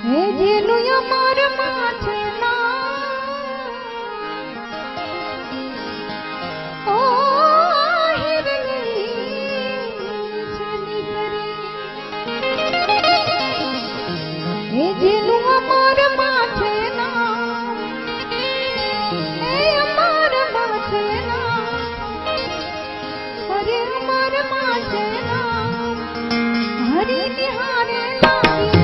હે જેનું અમાર માથે ના ઓ હિરલી ચલી કરી હે જેનું અમાર માથે ના હે અમાર માથે ના અરે અમાર માથે ના હરી નિહારે લાવી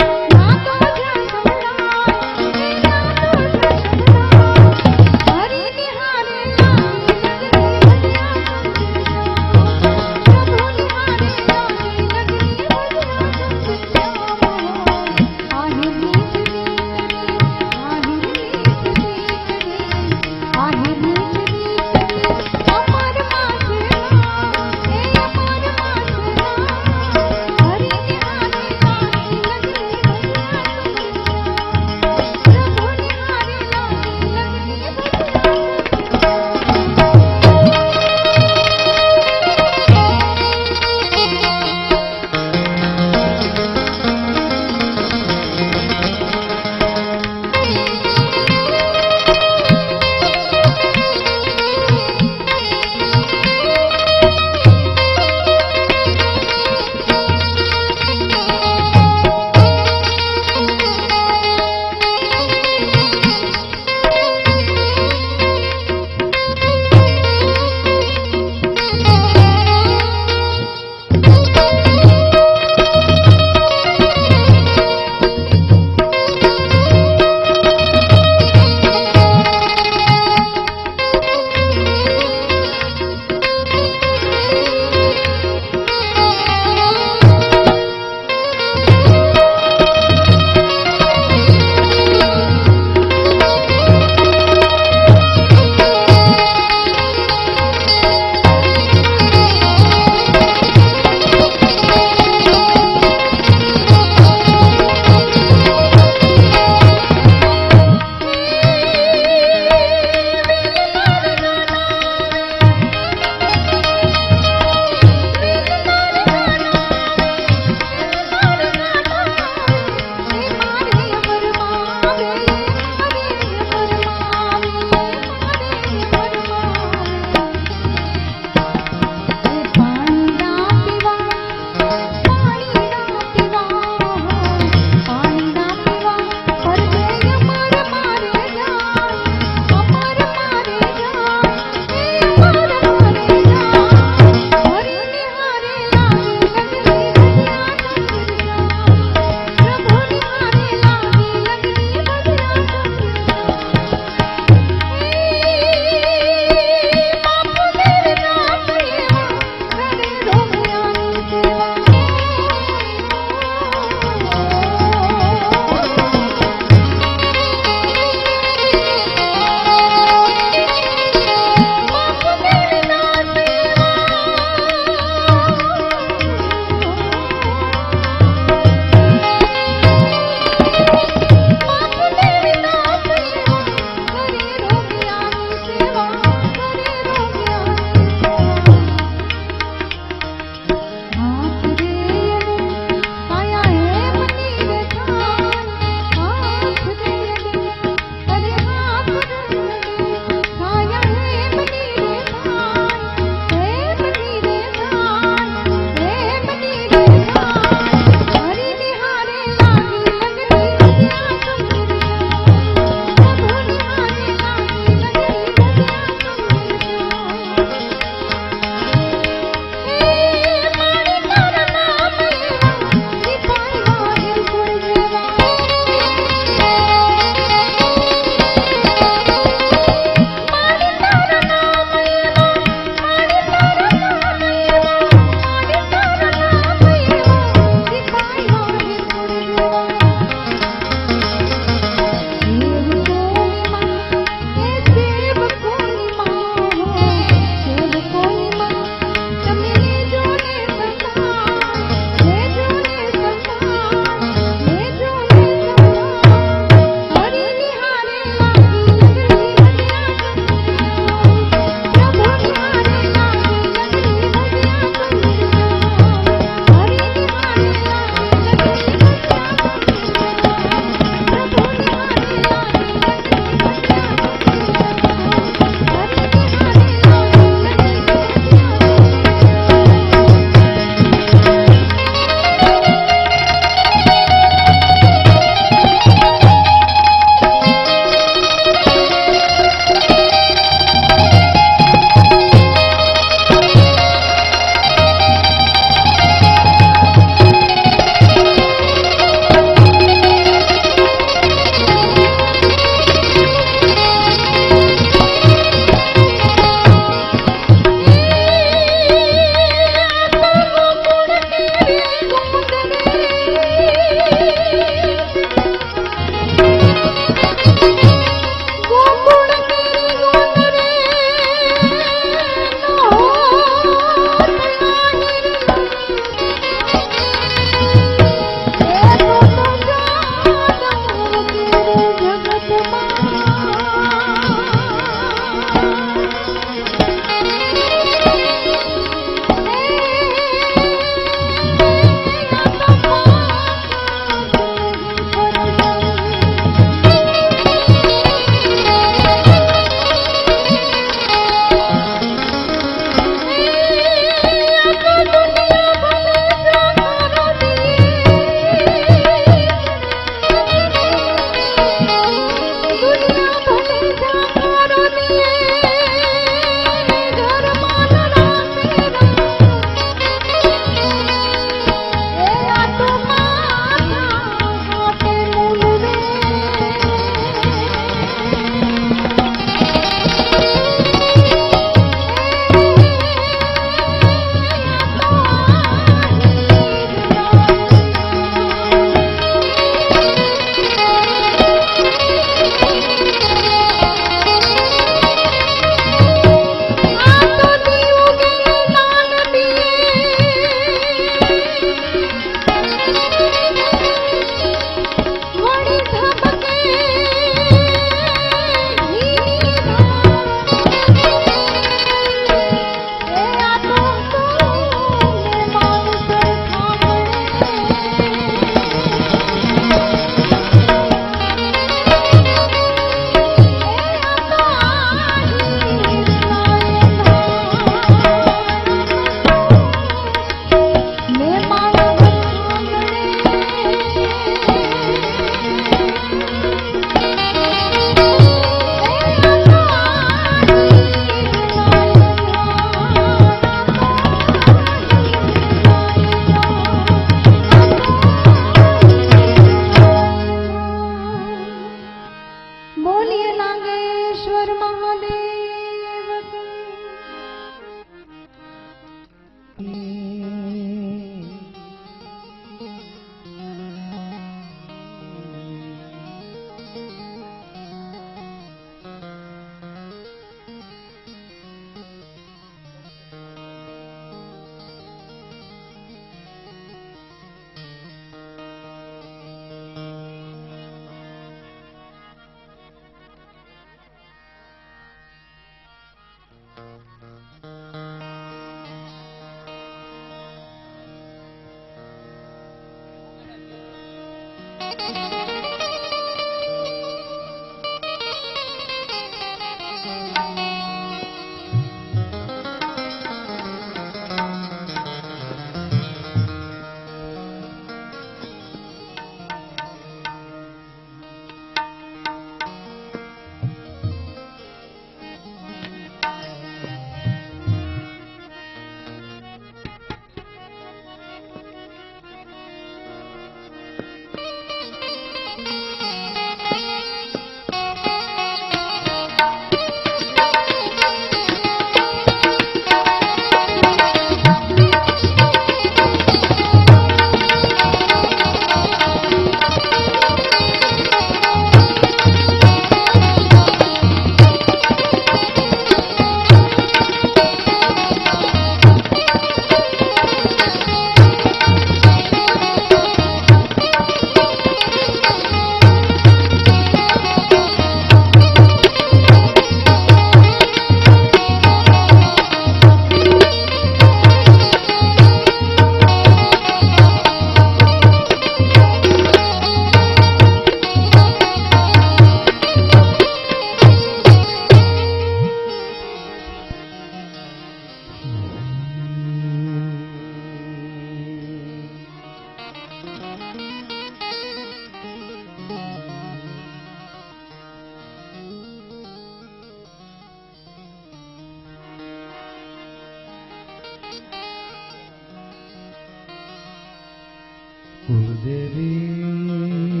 દેવી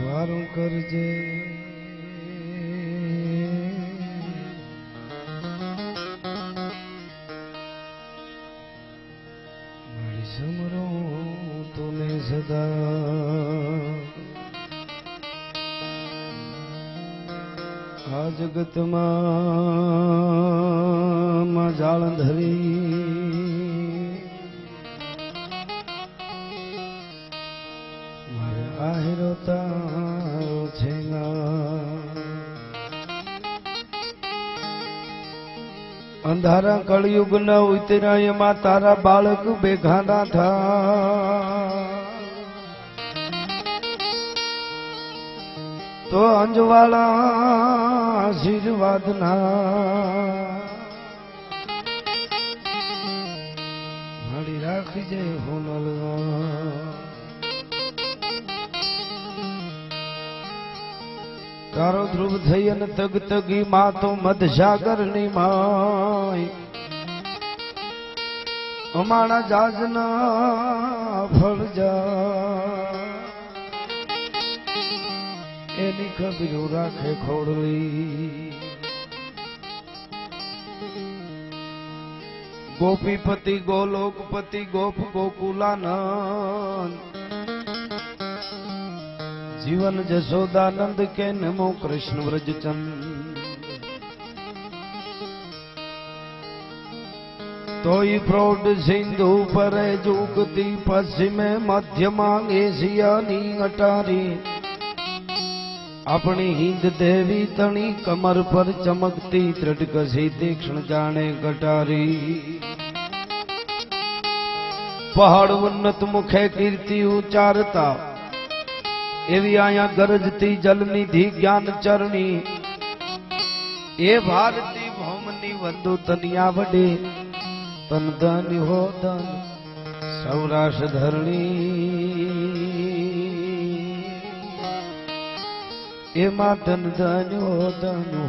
વારું કરજે મારી સમરો તને સદા આ જગતમાં જાળ ધરી મારે આહેરો તારો છે અંધારા કળયુગ ન ઉતર્યા એમાં તારા બાળક બેઘાના થા તો અંજવાળા આશીર્વાદ ના મારી રાખજે હોનલ તારો ધ્રુવ થઈ અને તગ તગી માં તો મધસાગર ની માય અમારા જાજના ફળ જા એની ખબીરો રાખે ખોડલી ગોપીપતિ ગોલોકપતિ ગોપ ગોકુલાનંદ જીવન જશોદાનંદ કે નમો કૃષ્ણ વ્રજચંદ તોય પ્રૌઢ સિંધુ પરે જુગતી પશ્ચિમે મધ્યમાં એશિયાની અટારી अपनी हिंद देवी तणी कमर पर चमकती त्रिटकसी तीक्ष्ण जाने कटारी पहाड़ उन्नत मुखे कीर्ति उचारता एवी आया गरजती जल निधि ज्ञान चरणी ए भारती भौमनी वंदु तनिया वडे तन धन हो धन सौराष्ट्र धरणी एमा धन धन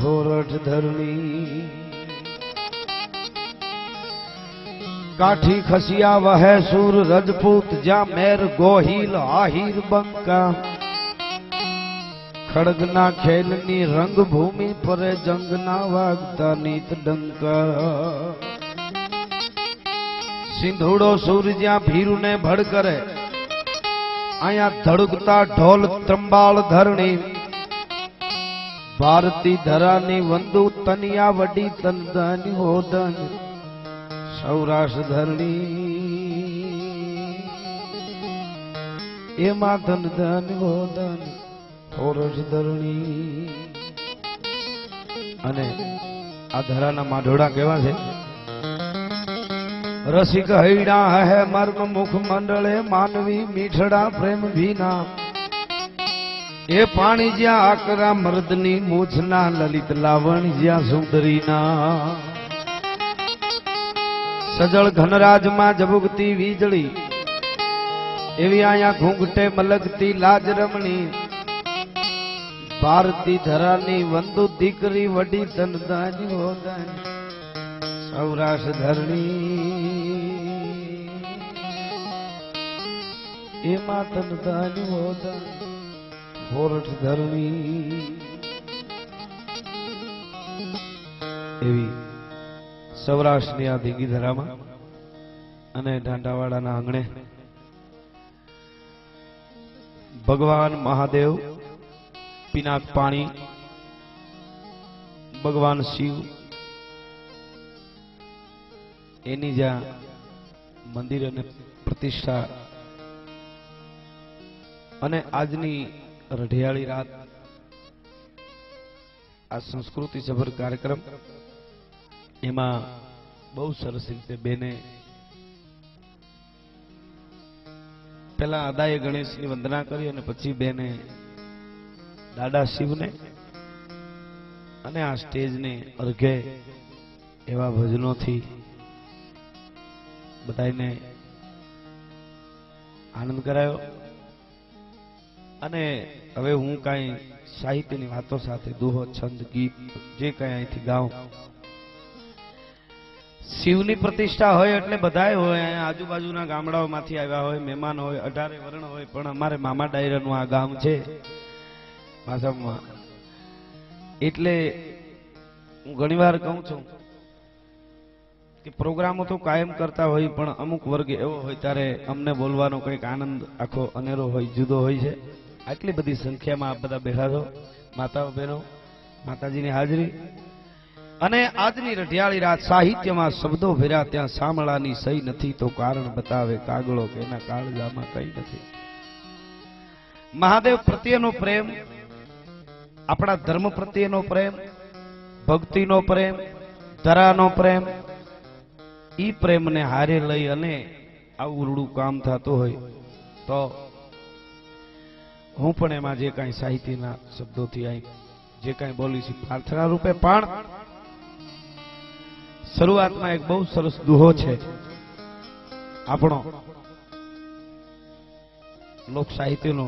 हो रठ धरणी काठी खसिया वह सूर रजपूत जा मेर गोहिल आहिर बंका खड़गना खेलनी रंग भूमि पर जंगना वागता नीत डंका सिंधुड़ो सूर ज्या भीरु ने भड़ करे आया धड़कता ढोल त्रिंबाल धरणी भारती धरानी वंदु तनिया वडी तन धन हो धन सौराष्ट्र धरणी एमा धन धन हो धन सौराष्ट्र धरणी अने आ धराना माढोड़ा केवा छे रसिक हैड़ा है मर्म मुख मंडले मानवी मीठड़ा प्रेम भीना ए पाणी ज्या आकरा मर्दनी मूछना ललित लावण ज्या सुंदरीना सजल घनराज मां जबुगती वीजળી एवी आया घूंघटे मलगती लाज रमणी भारती धरानी वंदु दीकरी वडी तन दानी हो दानी सौराष्ट्र धरणी एमा तन दानी हो दानी होरठ धरणी एवी सौराष्ट्र आ धींगी धरामा अने ढांडावाड़ा आंगणे भगवान महादेव पिनाक पाणी भगवान शिव एनी ज्या मंदिर अने प्रतिष्ठा अने आजनी रढियाળી रात आ संस्कृति सभर कार्यक्रम एमा बहु सरस रीते बेने पहला आदाए गणेश की वंदना करी अने पछी बेने दादा शिव ने अने आ स्टेज ने अर्घे एवा भजनों थी बधाईने आनंद करायो अने हवे हूँ काई साहित्यनी वातो साथे दोहो छंद गीत जे काई અહીંથી ગાઉં શિવની પ્રતિષ્ઠા હોય એટલે બધાય હોય, અહીંયા આજુબાજુના ગામડાઓમાંથી આવ્યા હોય, મહેમાન હોય, 18 વર્ણ હોય, પણ અમારે મામા ડાયરાનું આ ગામ છે માસમમાં. એટલે હું ઘણીવાર કહું છું કે પ્રોગ્રામો તો કાયમ કરતા હોય, પણ અમુક વર્ગ એવો હોય ત્યારે અમને બોલવાનો કંઈક આનંદ આખો અનેરો હોય, જુદો હોય છે. આટલી બધી સંખ્યામાં આપ બધા બેઠા છો, માતાઓ બહેનો, માતાજીની હાજરી. અને આજની રઢિયાળી રાત સાહિત્યમાં શબ્દો ભર્યા ત્યાં સામળાની સહી નથી તો કારણ બતાવે કાગળો કે એના કાળજામાં કઈ નથી. મહાદેવ પ્રત્યેનો પ્રેમ, આપણા ધર્મ પ્રત્યેનો પ્રેમ, ભક્તિનો પ્રેમ, ધરાનો પ્રેમ, ઈ પ્રેમને હારે લઈ અને આવું રૂડું કામ થતું હોય તો હું પણ એમાં જે કાંઈ સાહિત્યના શબ્દોથી અહીં જે કાંઈ બોલીશ પ્રાર્થના રૂપે. પણ શરૂઆતમાં એક બહુ સરસ દુહો છે આપણો લોક સાહિત્યનો.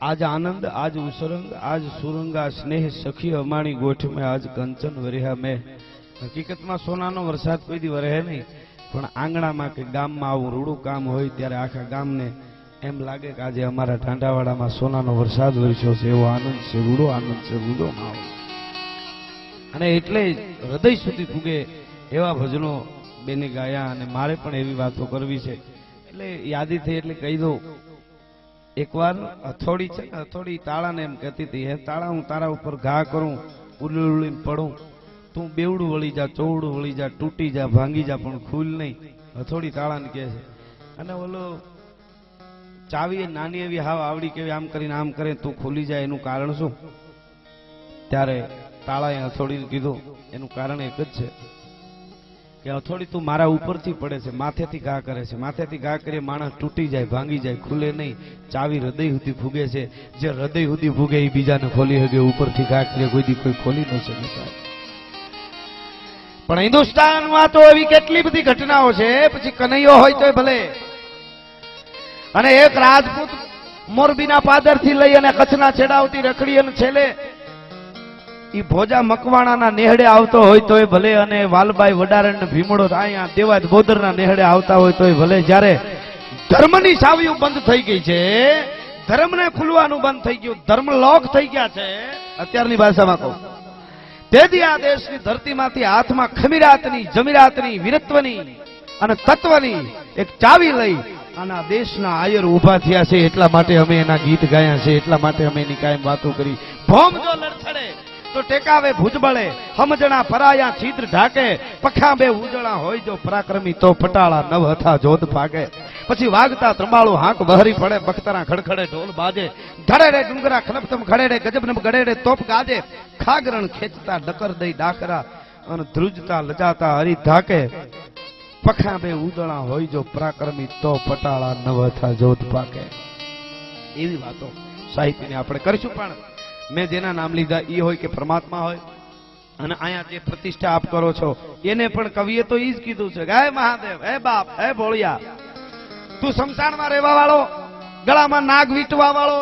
આજ આનંદ, આજ ઉસરંગ, આજ સુરંગા સ્નેહ સખી અમાણી ગોઠ મેં આજ કંચન વરિહા મેં. હકીકતમાં સોનાનો વરસાદ કોઈ દી વરહે નહીં, પણ આંગણામાં કે ગામમાં આવું રૂડું કામ હોય ત્યારે આખા ગામને એમ લાગે કે આજે અમારા ઢાંઢાવાડામાં સોનાનો વરસાદ વરસ્યો છે, એવો આનંદ છે, રૂડો આનંદ છે, રૂડો માહોલ. અને એટલે હૃદય સુધી પૂગે એવા ભજનો બેને ગાયા. અને મારે પણ એવી વાતો કરવી છે એટલે યાદી થઈ એટલે કહી દઉં. એકવાર હથોડી છે ને, હથોડી તાળાને એમ કહેતી હતી, હે તાળા હું તારા ઉપર ઘા કરું, ઉલીને પડું, તું બેવડું વળી જા, ચોવડું વળી જા, તૂટી જા, ભાંગી જા, પણ ખુલ નહીં. હથોડી તાળાને કહે છે. અને ઓલો ચાવી નાની એવી હાવ આવડી કેવી આમ કરીને આમ કરે તું ખુલી જાય, એનું કારણ શું? ત્યારે તાળાએ હથોડીને કીધું એનું કારણ એક જ છે કે હથોડી તું મારા ઉપરથી પડે છે, માથેથી ઘા કરે છે, માથેથી ઘા કરીએ માણસ તૂટી જાય, ભાંગી જાય, ખુલે નહીં. ચાવી હૃદય સુધી ફૂગે છે, જે હૃદય સુધી ફૂગે એ બીજાને ખોલી શકે, ઉપરથી ઘા કરીએ કોઈ દી કોઈ ખોલી ન શકે. પણ હિન્દુસ્તાનમાં તો એવી કેટલી બધી ઘટનાઓ છે, પછી કનૈયો હોય તોય ભલે. અને એક રાજપૂત મોરબીના પાદરથી લઈ અને કચ્છના છેડાવતી રખડી અને છેલ્લે ઈ ભોજા મકવાણાના નેહડે આવતો હોય તોય ભલે, અને વાલબાઈ વડારણ ભીમડો અહીંયા દેવાદ બોદરના નેહડે આવતા હોય તોય ભલે. જ્યારે ધર્મની ચાવીઓ બંધ થઈ ગઈ છે, ધર્મને ખુલવાનું બંધ થઈ ગયું, ધર્મ લોક થઈ ગયા છે અત્યારની ભાષામાં કહું, તેથી આ દેશની ધરતીમાંથી હાથમાં ખમીરાતની, જમીરાતની, વીરત્વની અને તત્વની એક ચાવી લઈ અને આ દેશના આયર ઉભા થયા છે. એટલા માટે અમે એના ગીત ગાયા છે, એટલા માટે અમે એની કાયમ વાતો કરી. ભોમ જો લડખડે તો ટેકાવે ભુજબળે, સમજણા પરાયા છિદ્ર ઢાકે, પખા બે ઉજળા હોય જો પરાક્રમી તો પટાળા નવ હથા જોધ ભાગે. પછી વાગતા ત્રંબાળું હાંક બહરી પડે, બખતરા ખડખડે ઢોલ બાજે, ધડેડે ડુંગરા ખલપતમ ખડેડે, ગજબનમ ગડેડે તોપ ગાજે, ખાગરણ ખેંચતા ડકર દઈ ડાકરા અને ધ્રુજતા લજાતા હરી ધાકે, પખા બે ઉજળા હોય જો પરાક્રમી તો પટાળા નવ હથા જોધ ભાગે. એવી વાતો સાહિત્યની આપણે કરીશું. પણ મેં જેના નામ લીધા ઈ હોય કે પરમાત્મા હોય, અને અહીંયા જે પ્રતિષ્ઠા આપ કરો છો એને પણ કવિએ તો ઈ જ કીધું છે કે હે મહાદેવ, હે બાપ, હે ભોળિયા, તું શમશાનમાં રહેવા વાળો, ગળામાં નાગ વીટવા વાળો,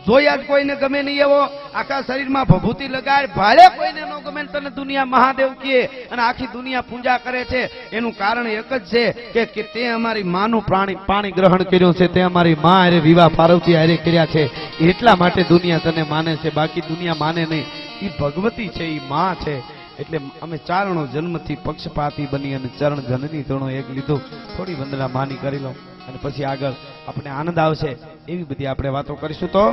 જોયા જ કોઈને ગમે નહીં એવો, આખા શરીરમાં ભભૂતિ લગાડ, ભાડે કોઈને ન ગમે તને દુનિયા મહાદેવ કહે અને આખી દુનિયા પૂજા કરે છે. એનું કારણ એક જ છે કે તે અમારી માનું પાણી ગ્રહણ કર્યું છે, તે અમારી માં હારે વિવાહ પાર્વતી હારે કર્યા છે, એટલા માટે દુનિયા તને માને છે, બાકી દુનિયા માને નહીં. ઈ ભગવતી છે, ઈ માં છે. એટલે અમે ચારણો જન્મથી પક્ષપાતી બની અને ચરણ જનની ધણો એક લીધું. થોડી વંદના માની કરી લો અને પછી આગળ આપણે આનંદ આવશે. એવી બધી આપણે વાતો કરીશું. તો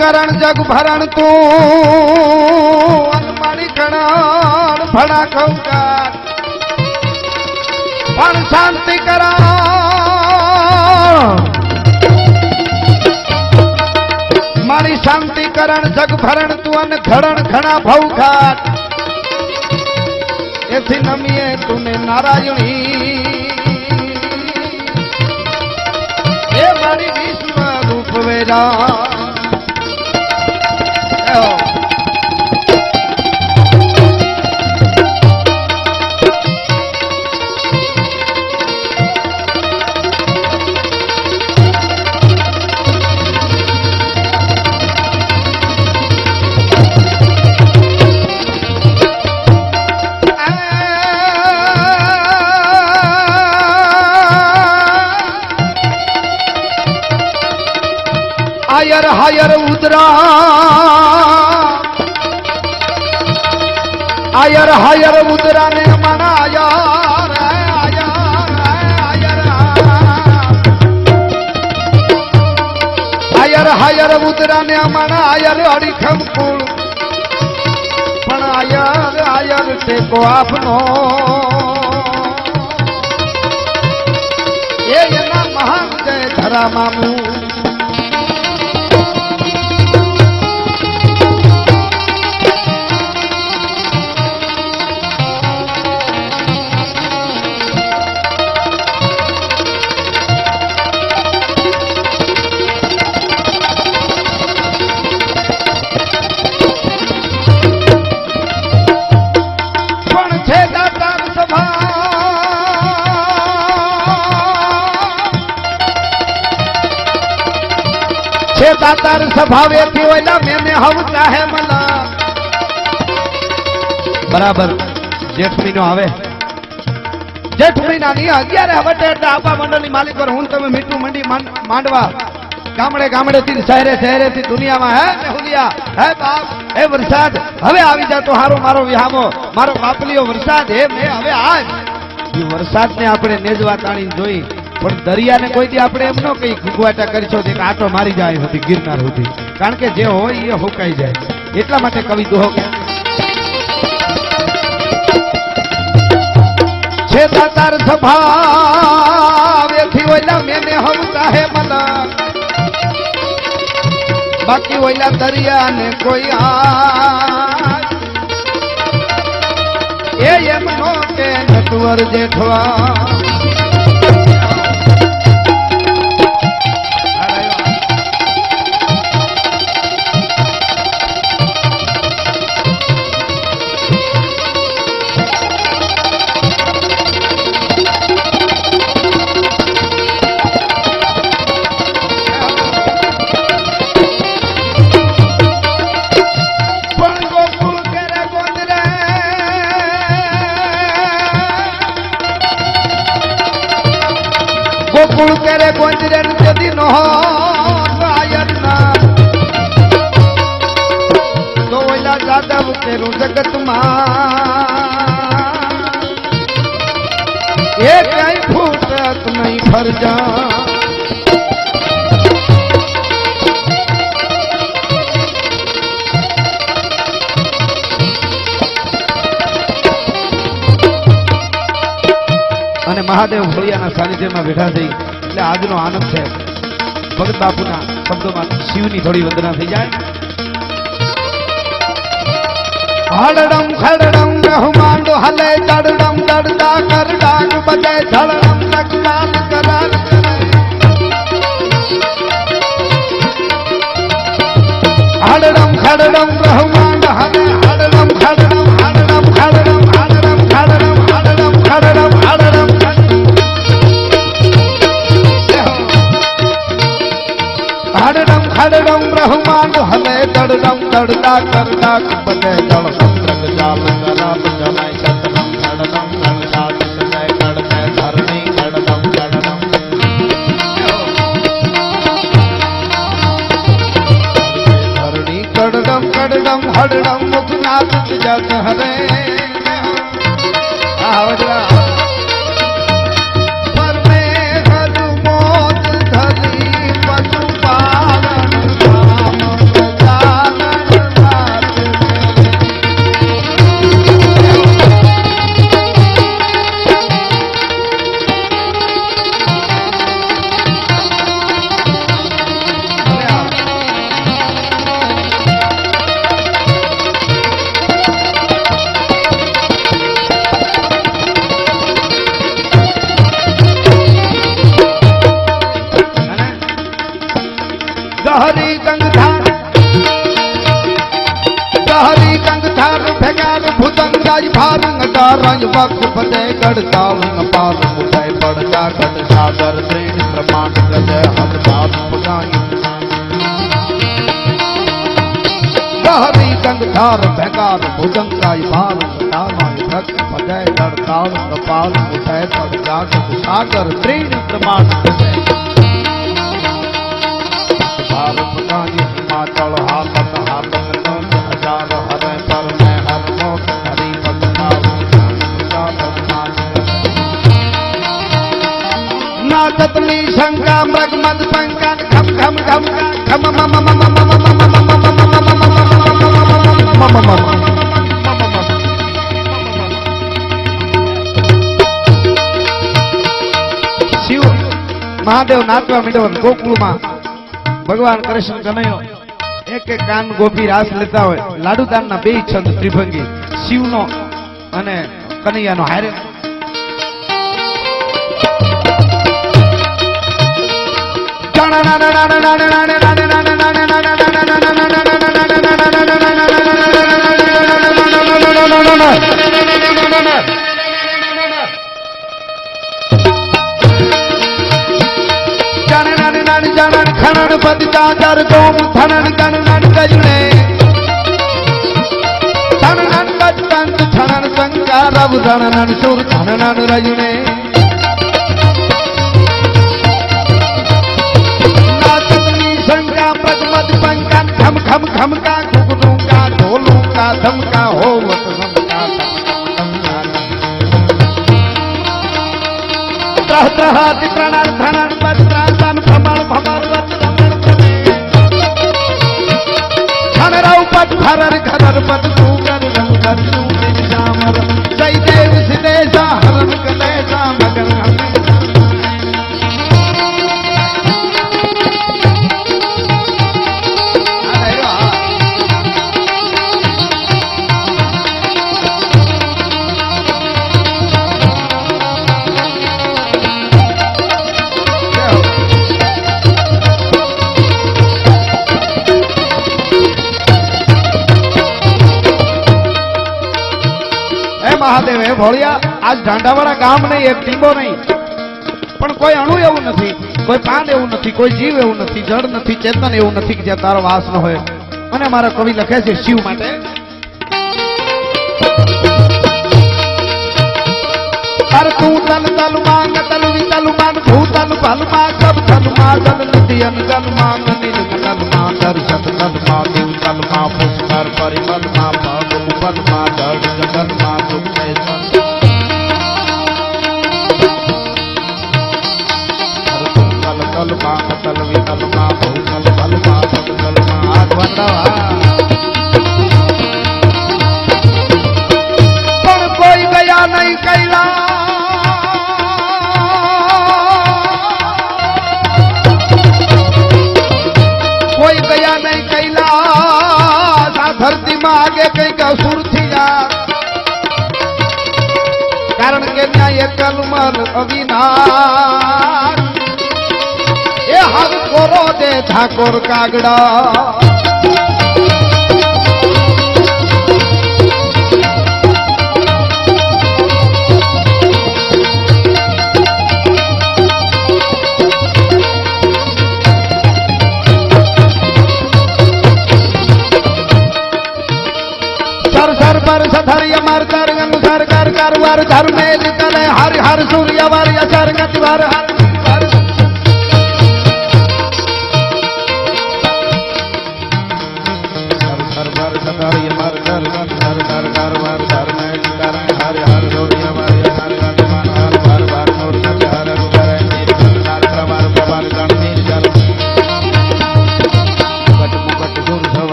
કરણ જગ ભરણ તું મારી કણ ભણા ખવકાર પણ શાંતિ કરણ મારી शांति करण जग भरण तू अन घड़न घना भव घाट एथी नमिए तूने नारायणी ए मारी विश्व रूप वेरा आयर हायर उदरा आयर हायर उदरा ने मना आयर आयर हायर उदरा ने मना आयर अड़ीखम कुल पण आयर आयर टेको आपनो ये एना महान जय धरा मामू दातार स्वभावे थी ओला मैंने हम चाहे मला बराबर जेठ महीनो आवे जेठ महीना नहीं 11 हवटे એટલે આપા મંડળની માલિકો હું તમે મીઠું મંડી માંડવા ગામડે ગામડે થી શહેરે શહેરે થી દુનિયામાં હે મેહુલિયા હે બાપ હે વરસાદ હવે આવી જા તો હારો મારો વિહામો મારો બાપલીઓ વરસાદ હે મે હવે આજ એ વરસાદને આપણે નેજવા તાણી જોઈ પણ દરિયાને કોઈ દી આપણે એમ ન કઈ ગુગવાટા કરીશો કે આટો મારી જાય હતી ગિરનાર હતી કારણ કે જે હોય એ હુકાઈ જાય એટલા માટે કવિ દોહો કે છે દાતાર સ્વભાવેથી ઓલા મેને હવતા હે મના બાકી ઓલા દરિયાને કોઈ આ એ એમ નો કે નટવર જેઠવા गोकुल करे गोंजरे यदि न हो आयर ना तो ओला जादव तेरू जगत માં એ કઈ ફૂટત નહીં ફરજા અને મહાદેવ ભોળિયાના સાનિધ્યમાં બેઠા થઈ એટલે આજનો આનંદ છે ભગત બાપુના શબ્દોમાં શિવની થોડી વંદના થઈ જાય હાડડમ ખડડમ રહમાંડો હલે દડડમ દડદા કરડાગ બજે ધડડમ લગડાલ કરાલ હાડડમ ખડડમ રહમાંડ હલે હાડડમ ખડડમ હાડડમ ખડડમ હાડડમ ખડડમ હાડડમ ખડડમ હાડડમ હાડડમ ખડડમ રહમાંડ હલે દડડમ દડદા કરડાગ બજે ધડડમ લગડાલ કરાલ જમાય સતરમ ખડડમ લગડાલ સતય કડતે ધરણી ખડડમ ખડડમ ધરણી કડડમ કડડમ હડડમ મુખનાથ જગ હરે આવડા गंगाई भारंग डारंग वक बदे गड़तालंग पाल मुठै पड़ जागत सागर त्रिण प्रमाण गदे हद बात पगाई हरी गंगधार भैगार भुजंगाई भारंग डारंग वक बदे गड़तालंग पाल मुठै पड़ जागत सागर त्रिण प्रमाण गदे भारत पगाई हिमाचल हालत हालत नंद हजार हरे पर मैं हर मोट हरि नाचतनी शंका मृग मद पंका खम खम खम खम मम मम मम मम शिव महादेव नाचवा मीडो गोकुळમાં भगवान कृष्ण कन्हैयो एक एक कान गोपी रास लेता હોય લાડુદાનના બે છંદ ત્રિભંગી શિવનો અને કનૈયાનો હારે जनन खनन पद चादर गोम धनन गणन गजने धनन बचतंत धनन संगा रव धनन सुर धनन रजने नाचतनी संगा प्रगमद पंकन खम खम खम का घुगनू का ढोलू का धमका होवत समका त्रह त्रह तित्रणन धनन बचतन भमण भमण पद भरर घरर पद सूगर रंगर सूर जामर जय देव सिदेशा हरन कलेशा मगन महादेव हे भोळिया आज ढांढावाड़ा गाम नहीं एक टीबो नहीं पण कोई अणु एवं नहीं कोई पान एवं नहीं कोई जीव एवं नहीं जड़ नहीं चेतन एवं नहीं कि ज्यां तारो वास न होय अने मारा कवि लखे छे शिव माटे पर तू तल तल मांग तल वितल मान भूतल भल मा सब तल मा तल नदियन तल मा नील तल मा दर्शन तल मा देव तल मा पुष्कर परिमल मा भव उपल मा जड़ जगत मा सुख तल मा तल वितल मा भूतल भल मा सब तल मा आत्मनवा पर कोई गया नहीं कैला कोई गया नहीं कैला धरती में आगे कई का सुर थी जा कारण के न्याय कलमल अविनाश ये हर कोरो दे ठाकुर कागड़ा सर सर पर सधर यमर कर गंग सर कर कर वर धर में निकले हर हर सूर्य वर यसर गति वर हर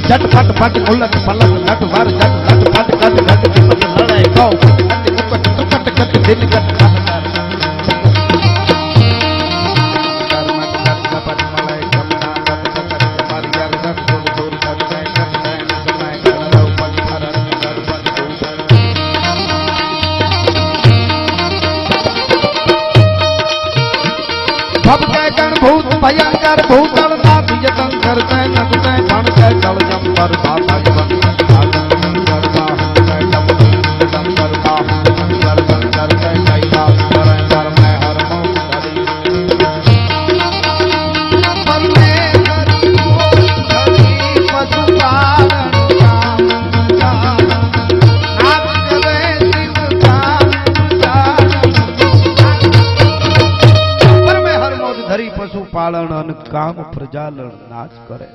झटपट फट उलट पलट नट वर जट लट फट कट घट विपत लड़ाई गौ कट कुकट कुकट कट दिल कट भव के गण भूत भयंकर भूतल नाथ यतन करते नगते બાહણ કે ચળજંબર બાપા બંદર બાહણ કે ચળજંબર બાહણ બંદર કે કૈલાસ નરેન્દ્ર મેહર મોહરી બંને હરી મોહરી પશુપાલન કામ નાથ કરે શિવ કામ મેહર મોદ ધરી પશુપાલન અન કામ પ્રજાલન નાચ કરે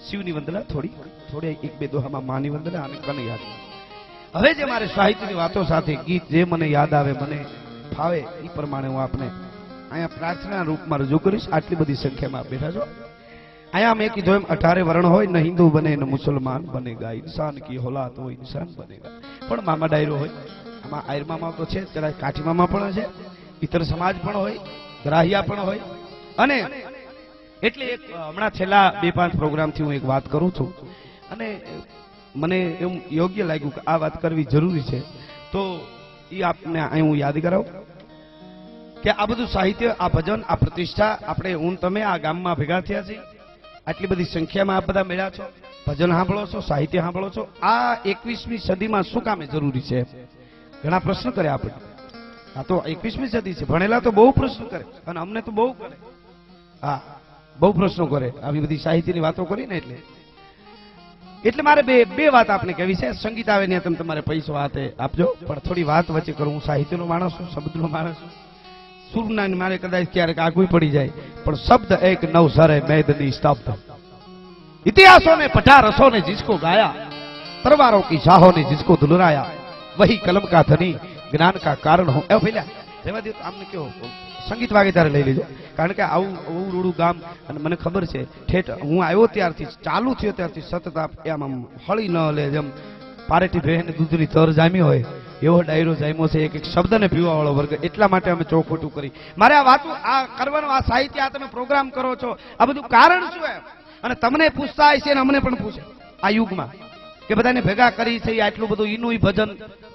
શિવની વંદના થોડી એક બે દોહામાં માની વંદના અને કનૈયા. હવે જે મારે સાહિત્યની વાતો સાથે ગીત જે મને યાદ આવે મને ફાવે એ પ્રમાણે હું આપને અહીંયા પ્રાર્થના રૂપમાં રજૂ કરીશ. આટલી બધી સંખ્યામાં બેઠા છો. અહીંયા મેં કીધું એમ 18 વર્ણ હોય ને હિન્દુ બને ને મુસલમાન બનેગા ઇન્સાન કી હોલાત હોય ઇન્સાન બનેગા. પણ મામા ડાયરો હોય આમાં આયર મામા તો છે, જરા કાઠી મામા પણ છે, ઇતર સમાજ પણ હોય, ગ્રાહિયા પણ હોય. અને એટલે એક હમણાં છેલ્લા 2-5 પ્રોગ્રામથી હું એક વાત કરું છું અને મને એમ યોગ્ય લાગ્યું કે આ વાત કરવી જરૂરી છે. તો એ આપને અહીં હું યાદ કરાવું કે આ બધું સાહિત્ય, આ ભજન, આ પ્રતિષ્ઠા આપણે હું તમે આ ગામમાં ભેગા થયા છીએ. આટલી બધી સંખ્યામાં આપ બધા મળ્યા છો, ભજન સાંભળો છો, સાહિત્ય સાંભળો છો. આ 21મી સદીમાં શું કામે જરૂરી છે? ઘણા પ્રશ્ન કરે આપણે. આ તો 21મી સદી છે, ભણેલા તો બહુ પ્રશ્ન કરે અને અમને તો બહુ કરે. હા, બહુ પ્રશ્નો કરે. આવી બધી સાહિત્યની વાતો કરી ને એટલે મારે બે વાત આપને કહેવી છે. સંગીત આવે ને તમે તમારે પૈસો હાથે આપજો, પણ થોડી વાત વચ્ચે કરું. હું સાહિત્યનો માણસ છું, શબ્દનો માણસ છું. સુરના મારે કદાચ ક્યારેક આગું પડી જાય, પણ શબ્દ એક નવ સરે મેદની સ્તબ્ધ. इतिहासों में पटा रसों ने जिसको गाया, तलवारों की शाहों ने जिसको दुलराया, वही कलम का धनी ज्ञान का कारण हो. ए ભઈલા રેવા દે આમને કયો સંગીત વાગે ત્યારે લઈ લેજો. કારણ કે આવું રૂડું ગામ અને મને ખબર છે ઠેઠ હું આવ્યો ત્યારથી ચાલુ થયો ત્યારથી સતત આમ હળી ન લે જેમ પારેટી ભેન દૂધની તર જામી હોય એવો ડાયરો જામ્યો છે. એક શબ્દને પીવા વાળો વર્ગ. એટલા માટે અમે ચોખવટું કરી. મારે આ વાતો આ કરવાનું, આ સાહિત્ય, આ તમે પ્રોગ્રામ કરો છો, આ બધું કારણ શું એમ? અને તમને પૂછતા હશે ને અમને પણ પૂછે આ યુગમાં કે બધાને ભેગા કરી છે. આટલું બધું ઈનું ભજન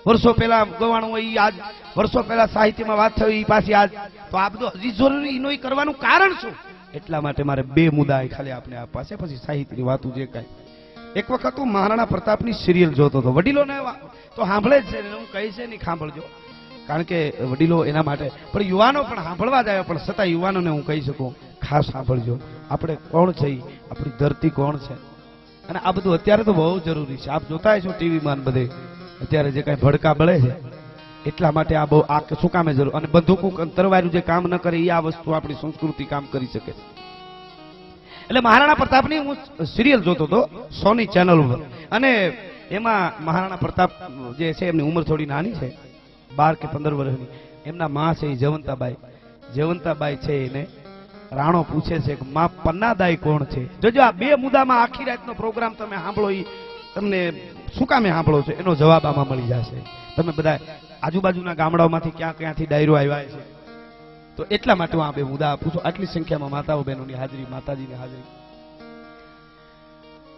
વર્ષો પહેલા ગવાણું હોય, આજ વર્ષો પહેલા સાહિત્યમાં વાત થઈ પાછી આજ, તો આ બધું હજી જરૂરી ઈનું કરવાનું કારણ શું? એટલા માટે મારે બે મુદ્દા ખાલી આપને આપવા છે, પછી સાહિત્યની વાતો જે કાંઈ. એક વખત હું મહારાણા પ્રતાપની સિરિયલ જોતો હતો. વડીલોને તો સાંભળે જ છે, હું કહી છે નહીં સાંભળજો, કારણ કે વડીલો એના માટે, પણ યુવાનો પણ સાંભળવા જ આવ્યા. પણ છતાં યુવાનોને હું કહી શકું ખાસ સાંભળજો. આપણે કોણ છે, આપણી ધરતી કોણ છે, અને આ બધું અત્યારે તો બહુ જરૂરી છે. આપ જોતા હશો ટીવીમાં બધે અત્યારે જે કાંઈ ભડકા બળે છે, એટલા માટે આ બહુ આ શું કામે જરૂર. અને બંદૂકો તરવારું જે કામ ન કરે એ આ વસ્તુ આપણી સંસ્કૃતિ કામ કરી શકે. એટલે મહારાણા પ્રતાપની હું સિરિયલ જોતો હતો સોની ચેનલ ઉપર, અને એમાં મહારાણા પ્રતાપ જે છે એમની ઉંમર થોડી નાની છે, 12 કે 15 વર્ષની. એમના માં છે જયવંતાબાઈ છે. એને રાણો પૂછે છે કે માં પન્નાદાઈ કોણ છે? જોજો આ બે મુદ્દામાં આખી રાતનો પ્રોગ્રામ તમે સાંભળો, એ તમને શું કામે સાંભળો છો એનો જવાબ આમાં મળી જશે. તમે બધા આજુબાજુના ગામડાઓમાંથી ક્યાંથી ડાયરો આવ્યા છે, તો એટલા માટે હું આ બે મુદ્દા આપું છું. આટલી સંખ્યામાં માતાઓ બહેનોની હાજરી, માતાજીની હાજરી.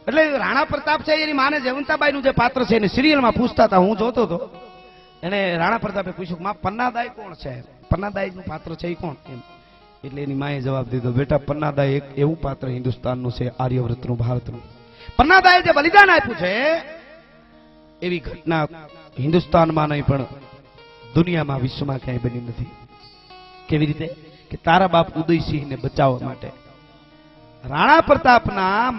એટલે રાણા પ્રતાપ છે એની માને જયવંતાબાઈનું જે પાત્ર છે એને સિરિયલમાં પૂછતા હતા, હું જોતો હતો. એને રાણા પ્રતાપે પૂછ્યું માં પન્નાદાઈ કોણ છે? પન્નાદાઈનું પાત્ર છે એ કોણ? એમ એટલે એની માએ જવાબ દીધો, બેટા પન્નાદાઈ એક એવું પાત્ર હિન્દુસ્તાનનું છે, આર્યવ્રતનું, ભારતનું. પન્નાદાઈએ જે બલિદાન આપ્યું છે એવી ઘટના હિન્દુસ્તાનમાં નહીં પણ દુનિયામાં, વિશ્વમાં ક્યાંય બની નથી. કેવી રીતે? કે તારા બાપ ઉદયસિંહને બચાવવા માટે રાણા પ્રતાપના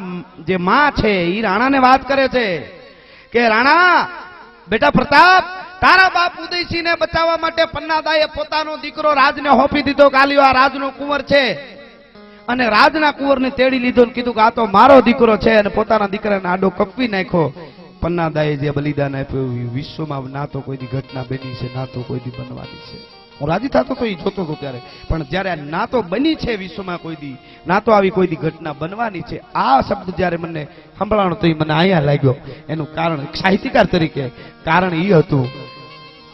જે માં છે એ રાણાને વાત કરે છે કે રાણા બેટા પ્રતાપ, તારા બાપ ઉદયસિંહને બચાવવા માટે પન્નાદાઈએ પોતાનો દીકરો રાજને હોપી દીધો. કાલ્યો આ રાજનો કુંવર છે, અને રાજના કુંવરને તેડી લીધો ને કીધું કે આ તો મારો દીકરો છે, અને પોતાના દીકરાને આડો કપવી નાખ્યો. પન્નાદાઈએ જે બલિદાન આપ્યું વિશ્વમાં ના તો કોઈ દી ઘટના બની છે, ના તો કોઈ દી બનવાની છે. હું રાજી થતો તો એ જોતો હતો ત્યારે, પણ જ્યારે ના તો બની છે વિશ્વમાં કોઈ દી, ના તો આવી કોઈ દી ઘટના બનવાની છે, આ શબ્દ જ્યારે મને સંભળાણો તો એ મને અહીંયા લાગ્યો. એનું કારણ સાહિત્યકાર તરીકે કારણ એ હતું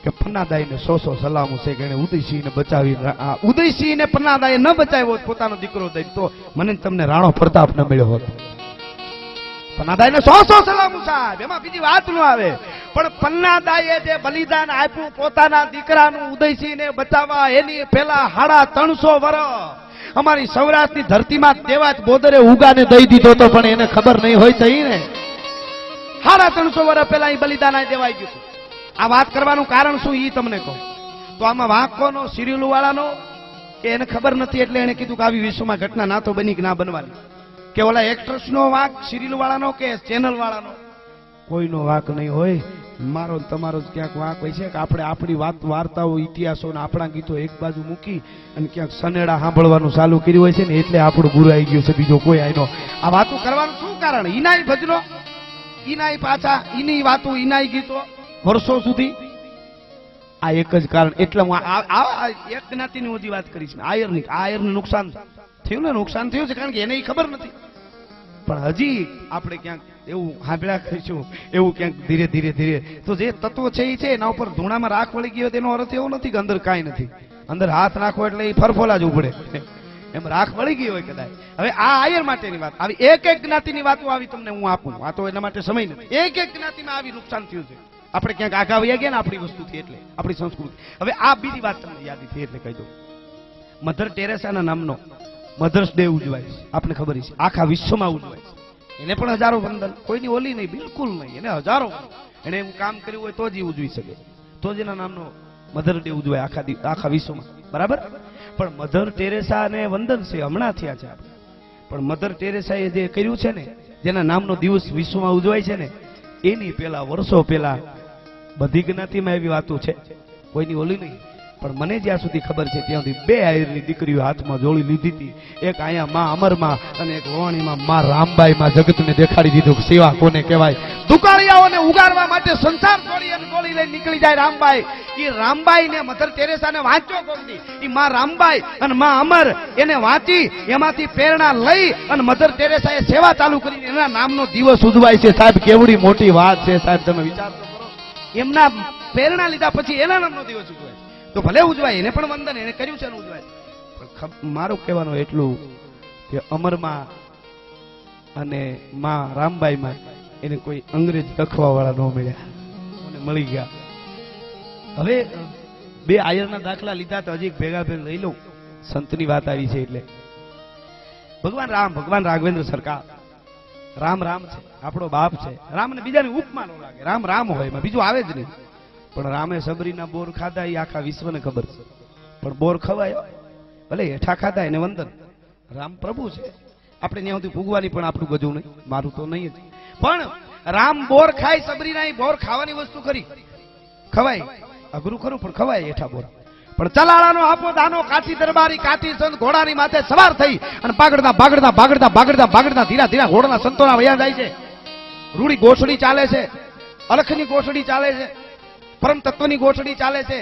કે પન્નાદાઈને 100 સલામો છે કે એને ઉદયસિંહને બચાવી. ઉદયસિંહને પન્નાદાઈએ ન બચાવ્યો પોતાનો દીકરો દઈ તો મને તમને રાણો પ્રતાપ ન મળ્યો હોત. પન્નાદાઈને 100 સલામો સાહેબ, એમાં બીજી વાત ન આવે. પણ પન્નાદાઈએ જે બલિદાન આપ્યું પોતાના દીકરાનું ઉદયસિંહને બચાવવા, એની પેલા 350 વર્ષ અમારી સૌરાષ્ટ્રની ધરતીમાં દેવાજ બોદરે ઉગાને દઈ દીધો તો પણ એને ખબર નહીં હોય તો ને 350 વર્ષ પહેલા એ બલિદાન આ દેવાઈ ગયું હતું. આ વાત કરવાનું કારણ શું ઈ તમને કહું તો આમાં વાંક કોનો, સિરિયલ વાળાનો કે એને ખબર નથી એટલે એને કીધું કે આવી વિશ્વમાં ઘટના ના તો બની કે ના બનવાની, કે ઓલા એક્ટ્રેસનો વાંક, સિરિયલ વાળાનો કે ચેનલ વાળાનો? કોઈનો વાંક નહીં હોય, મારો તમારો જ ક્યાંક વાંક હોય છે કે આપણે આપણી વાર્તાઓ, ઇતિહાસો ને આપણા ગીતો એક બાજુ મૂકી અને ક્યાંક સનેડા સાંભળવાનું ચાલુ કર્યું હોય છે ને એટલે આપણું બુરું આવી ગયું છે. બીજો કોઈ આઈનો આ વાતો કરવાનું શું કારણ? ઈનાય ભજનો, ઈનાય પાછા, ઈની વાતો, ઈનાય ગીતો વર્ષો સુધી, આ એક જ કારણ. એટલે હું એક જ્ઞાતિની બધી વાત કરીશ. આયરને નુકસાન થયું ને, નુકસાન થયું છે કારણ કે એને ખબર નથી. પણ હજી આપણે ક્યાંક એવું સાંભળ્યા કરીશું, એવું ક્યાંક ધીરે ધીરે ધીરે તો જે તત્વો છે એ છે એના ઉપર ધૂણામાં રાખ વળી ગયો તેનો અર્થ એવો નથી કે અંદર કાંઈ નથી. અંદર હાથ નાખો એટલે એ ફરફોલા જ ઉપડે, એમ રાખ વળી ગઈ હોય કદાચ. હવે આ આયર માટેની વાત, આવી એક એક જ્ઞાતિની વાતો આવી તમને હું આપું, આ તો એના માટે સમય નથી. એક એક જ્ઞાતિમાં આવી નુકસાન થયું છે. આપણે ક્યાંક આગા વયા ગયા ને આપણી વસ્તુથી, એટલે આપણી સંસ્કૃતિ. હવે આ બીજી વાત તમને યાદ થઈ એટલે કહી દઉં. મધર ટેરેસાના નામનો મધર્સ ડે ઉજવાય છે, આપણે ખબર છે, આખા વિશ્વમાં ઉજવાય છે. એને પણ હજારો વંદન, કોઈની ઓલી નહીં, બિલકુલ નહીં, એને હજારો. એને એવું કામ કર્યું હોય તો જ ઉજવી શકે, તો જ એના નામનો મધર ડે ઉજવાય આખા વિશ્વમાં, બરાબર? પણ મધર ટેરેસાને વંદન છે હમણાં થયા છે આપણે, પણ મધર ટેરેસાએ જે કર્યું છે ને, જેના નામનો દિવસ વિશ્વમાં ઉજવાય છે ને, એની પેલા વર્ષો પેલા બધી જ્ઞાતિમાં એવી વાતો છે, કોઈની ઓલી નહીં. પણ મને જ્યાં સુધી ખબર છે ત્યાં સુધી 2 આયરની દીકરીઓ હાથમાં જોડી લીધી હતી. એક અહીંયા માં અમરમાં અને એક વવાણીમાં માં રામબાઈમાં જગતને દેખાડી દીધું કે સેવા કોને કહેવાય. દુકાળિયાઓને ઉગારવા માટે સંસાર છોડી અને ગોળી લઈને નીકળી જાય રામબાઈ. એ રામબાઈ ને મધર ટેરેસાને વાંચ્યો કોની? એ માં રામબાઈ અને માં અમર એને વાંચી, એમાંથી પ્રેરણા લઈ અને મધર ટેરેસાએ સેવા ચાલુ કરી, એના નામનો દિવસ ઉજવાય છે. સાહેબ કેવડી મોટી વાત છે સાહેબ, તમે વિચાર તો કરો. એમના પ્રેરણા લીધા પછી એના નામનો દિવસ ઉજવાય તો ભલે ઉજવાય, એને પણ વંદન, એને કર્યું છે ઉજવાય. પણ મારું કહેવાનું એટલું કે અમરમાં અને માં રામબાઈમાં એને કોઈ અંગ્રેજ લખવા વાળા ન મળ્યા, મને મળી ગયા. હવે 2 આયરના દાખલા લીધા તો હજી ભેગા લઈ લઉં. સંતની વાત આવી છે એટલે ભગવાન રામ, ભગવાન રાઘવેન્દ્ર સરકાર, રામ રામ છે, આપણો બાપ છે. રામને બીજાની ઉપમા ન લાગે, રામ રામ હોય, એમાં બીજું આવે જ નહીં. પણ રામે સબરીના બોર ખાધા એ આખા વિશ્વને ખબર છે. પણ બોર ખવાય ભલે હેઠા ખાધા એને વંદન. રામ પ્રભુ છે, આપણે ત્યાં સુધી ભૂગવાની પણ આપણું ગજું નહીં, મારું તો નહીં જ. પણ રામ બોર ખાય, સબરીના બોર ખાવાની વસ્તુ કરી, ખવાય, અઘરું ખરું પણ ખવાય હેઠા બોર. પણ ચલાળાનો આપો દાનો, કાઠી દરબારી, કાઠી સંત ઘોડાની માથે સવાર થઈ અને ભાગડતા ભાગડતા ભાગડતા ભાગડતા ભાગડતા ધીરા ધીરા ઘોડાના સંતોના વયા જાય છે. રૂડી ગોઠડી ચાલે છે, અલખની ગોઠડી ચાલે છે, પરમ તત્વની ગોઠડી ચાલે છે.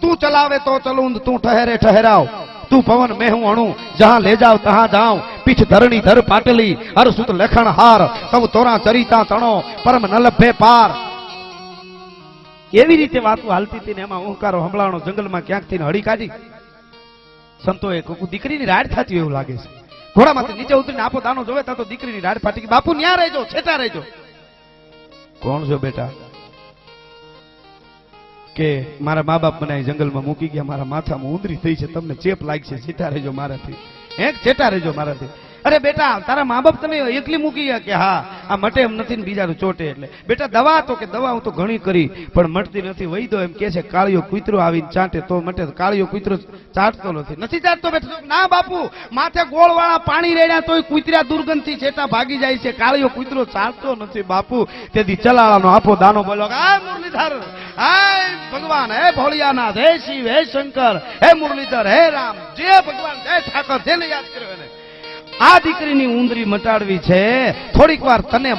તું ચલાવે તો ચલું, તું ઠહેરે ઠહેરાવ, તું પવન મેં હું અણું, જહાં લે જાવ તહાં જાઉં, પીઠ ધરણી ધર પાટલી, હરસુત લેખણ હાર, તવ તોરા ચરિતા તણો, પરમ ન લભે પાર. એવી રીતે વાતો હાલતી હતી ને એમાં ઓંકારો હંભળાણો જંગલમાં ક્યાંકથી હળી કાઢી. સંતોએ દીકરીની રાડ થતી એવું લાગે છે. ઘોડામાંથી નીચે ઉતરીને આપો દાનો જોવે તો દીકરીની રાડ ફાટી ગઈ. બાપુ ન્યા રહેજો, છેટા રહેજો. કોણ છો બેટા? કે મારા મા બાપ મને જંગલમાં મૂકી ગયા, મારા માથામાં ઉંદરી થઈ છે, તમને ચેપ લાગશે, છેટા રહેજો મારાથી, છેટા રહેજો મારાથી. અરે બેટા તારા મા બાપ તને એકલી મૂકી ગયા? કે હા, આ મટે એમ નથી ને બીજાનું ચોટે. એટલે બેટા દવા તો, કે દવા હું તો ઘણી કરી પણ મટતી નથી. વૈદો એમ કે છે કાળિયો કૂતરો આવીને ચાટે તો મટે. કાળિયો કૂતરો ચાટતો નથી ચાટતો બેટા. ના બાપુ, માથે ગોળ વાળા પાણી રેડ્યા તોય કૂતર્યા દુર્ગંધથી છેટા ભાગી જાય છે, કાળિયો કૂતરો ચાટતો નથી બાપુ. તેથી ચલાળાનો આપો દાનો બોલો, આ મુરલીધર, હાય ભગવાન, હે ભોળિયાનાથ, હે શિવ, હે શંકર, હે મુરલીધર, હે રામ, જે ભગવાન, જય ઠાકર, જેને યાદ કર્યો એને આ દીકરીની ઉંદરી મટાડવી છે. થોડીક વાર તને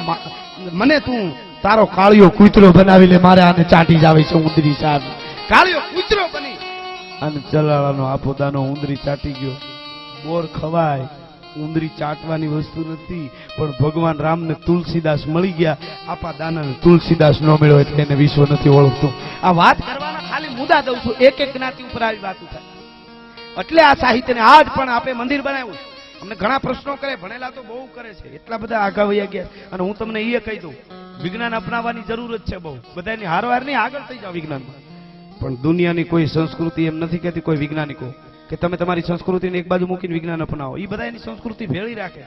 મને તું તારો કાળિયો કૂતરો બનાવી લે, મારે આને ચાટી જાવે છે ઉંદરી સાહેબ. કાળિયો કૂતરો બની અને ચલાળાનો આપો દાનો ઉંદરી ચાટી ગયો. બોર ખવાય, ઉંદરી ચાટવાની વસ્તુ નથી. પણ ભગવાન રામને તુલસીદાસ મળી ગયા, આપા દાનાને તુલસીદાસ ન મળ્યો એટલે એને વિશ્વ નથી ઓળખતું. આ વાત કરવાના ખાલી મુદ્દા દઉં છું, એક એક જ્ઞાતિ ઉપર આવી વાતો થાય. એટલે આ સાહિત્યને આજ પણ આપણે મંદિર બનાવ્યું. અમને ઘણા પ્રશ્નો કરે, ભણેલા તો બહુ કરે છે, એટલા બધા આગા વયા ગયા. અને હું તમને એ કહી દઉં, વિજ્ઞાન અપનાવવાની જરૂર જ છે બહુ, બધાની હારવાર નહીં, આગળ થઈ જાવ વિજ્ઞાનમાં. પણ દુનિયાની કોઈ સંસ્કૃતિ એમ નથી કહેતી કોઈ વૈજ્ઞાનિકો કે તમે તમારી સંસ્કૃતિને એક બાજુ મૂકીને વિજ્ઞાન અપનાવો. એ બધા એની સંસ્કૃતિ ભેળી રાખે,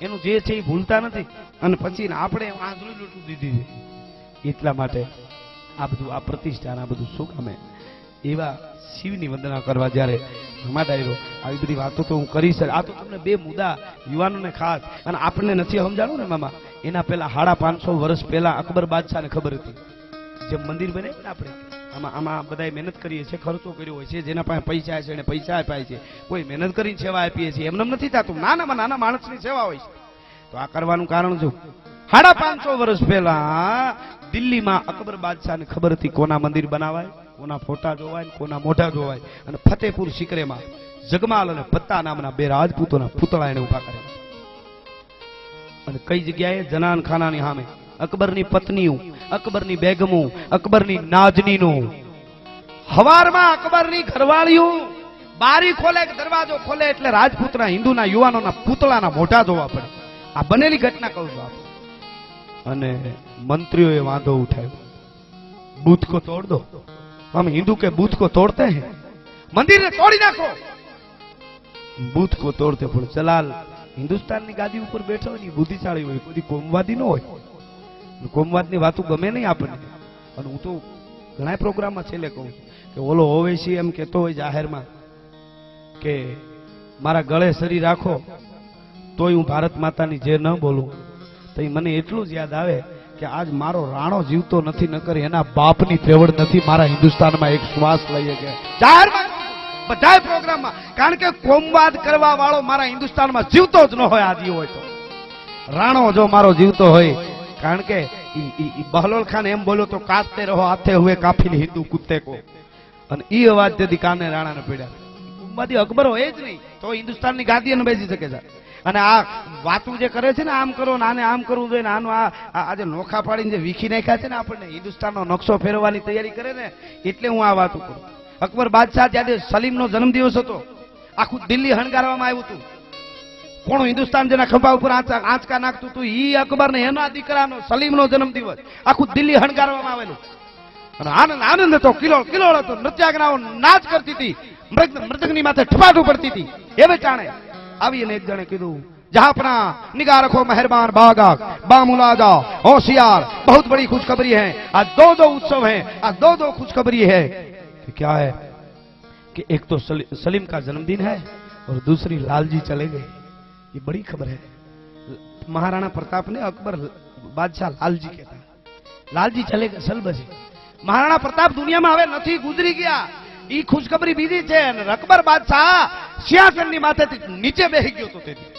એનું જે છે એ ભૂલતા નથી, અને પછી આપણે આંધળું લૂંટું દીધી. એટલા માટે આ બધું, આ પ્રતિષ્ઠાન, આ બધું શું કામે? એવા શિવની વંદના કરવા જ્યારે રમા ડાયરો આવી બધી વાતો તો હું કરીશ. આ તો તમને બે મુદ્દા યુવાનોને ખાસ, અને આપણને નથી સમજાણું ને મામા. એના પહેલા 550 વર્ષ પહેલા અકબર બાદશાહને ખબર હતી. જે મંદિર બને ને આપણે આમાં બધા મહેનત કરીએ છીએ, ખર્ચો કર્યો હોય છે, જેના પાસે પૈસા છે એને પૈસા આપ્યા છે, કોઈ મહેનત કરીને સેવા આપીએ છીએ. એમને નથી થતું, નાનામાં નાના માણસની સેવા હોય છે. તો આ કરવાનું કારણ શું? 550 વર્ષ પહેલા દિલ્હીમાં અકબર બાદશાહને ખબર હતી કોના મંદિર બનાવાય, કોના ફોટા જોવાય, કોના મોઢા જોવાય. અને ફતેપુર સિકરેમાં જગમાલ અને પત્તા નામના બે રાજપૂતોના પુતળા એને ઉભા કર્યા. અને કઈ જગ્યાએ? જનાન ખાનાની સામે. અકબરની પત્નીઓ, અકબરની બેગમો, અકબરની નાજનીનું. હવારમાં અકબરની ઘરવાળીઓ બારી ખોલે, દરવાજો ખોલે એટલે રાજપૂતના, હિન્દુના યુવાનોના પુતળાના મોઢા જોવા પડે. આ બનેલી ઘટના કહું છું આપ. અને મંત્રીઓએ વાંધો ઉઠાવ્યો, બુથ કો તોડ દો. हम हिंदू के बूथ को तोड़ते हैं, मंदिर ने तोड़ी नाखो. बूथ को तोड़ते पण जलाल हिंदुस्तानની ગાદી ઉપર બેઠો હોય, બુદ્ધિશાળી હોય, કોઈ કોમવાદી ન હોય. કોમવાદની વાતો ગમે નહીં આપણને. અને હું તો ઘણા પ્રોગ્રામમાં છેલ્લે કહું કે ઓલો ઓવેસી એમ કહેતો હોય જાહેરમાં કે મારા ગળે સરી રાખો તોય હું ભારત માતાની જે ન બોલું. તો મને એટલું જ યાદ આવે કે આજ મારો રાણો જીવતો નથી, નકર એના બાપની ત્રેવડ નથી મારા હિન્દુસ્તાનમાં એક શ્વાસ લઈએ કે જાહેરમાં બધા પ્રોગ્રામમાં. કારણ કે કોમવાદ કરવા વાળો મારા હિન્દુસ્તાનમાં જીવતો જ ન હોય. આજી હોય તો રાણો જો મારો જીવતો હોય, કારણ કે બહલોલ ખાન એમ બોલ્યો તો કાસ્તે રહો હાથે હુએ કાફિલ હિન્દુ કુત્તે કો. અને ઈ અવાજ તેથી કાને રાણાને પડ્યા. કોમવાદી અકબર હોય જ નહીં તો હિન્દુસ્તાનની ગાદીએ ન બેસી શકે છે. અને આ વાતું જે કરે છે ને, આમ કરો ને આને આમ કરવું જોઈએ ને, આનું આજે નોખા પાડીને જે વીખી નાખ્યા છે ને આપણને, હિન્દુસ્તાનનો નકશો ફેરવવાની તૈયારી કરે ને, એટલે હું આ વાતું કરું. અકબર બાદશાહ જ્યારે સલીમનો જન્મદિવસ હતો, આખું દિલ્હી હણગારવામાં આવ્યું હતું. કોણ હિન્દુસ્તાન જેના ખંભા ઉપર આંચકા નાખતું હતું, ઈ અકબર ને એના દીકરાનો સલીમનો જન્મદિવસ આખું દિલ્હી હણગારવામાં આવેલું. અને આનંદ આનંદ હતો, કિલોળ કિલોળ હતો. નૃત્યાગ્રાઓ નાચ કરતી હતી, મૃદંગની માથે ઠપાઠું પડતી હતી. એવે જાણે આવીને એક જણે કીધું, जहापना निगाह रखो मेहरबान बागा बामुलादा होशियार, बहुत बड़ी खुशखबरी है. आज दो उत्सव है, आज दो खुशखबरी है. तो क्या है कि एक तो सलीम का जन्मदिन है और दूसरी लालजी चले गए. ये बड़ी खबर है. महाराणा प्रताप ने अकबर बादशाह लालजी कहता, लालजी चले गए सलबजी. महाराणा प्रताप दुनिया में હવે નથી, ગુજરી ગયા. ઈ ખુશખબરી બીજી છે. અને અકબર બાદશાહ સિંહાસનની માથેથી નીચે બેહી ગયો તો તેથી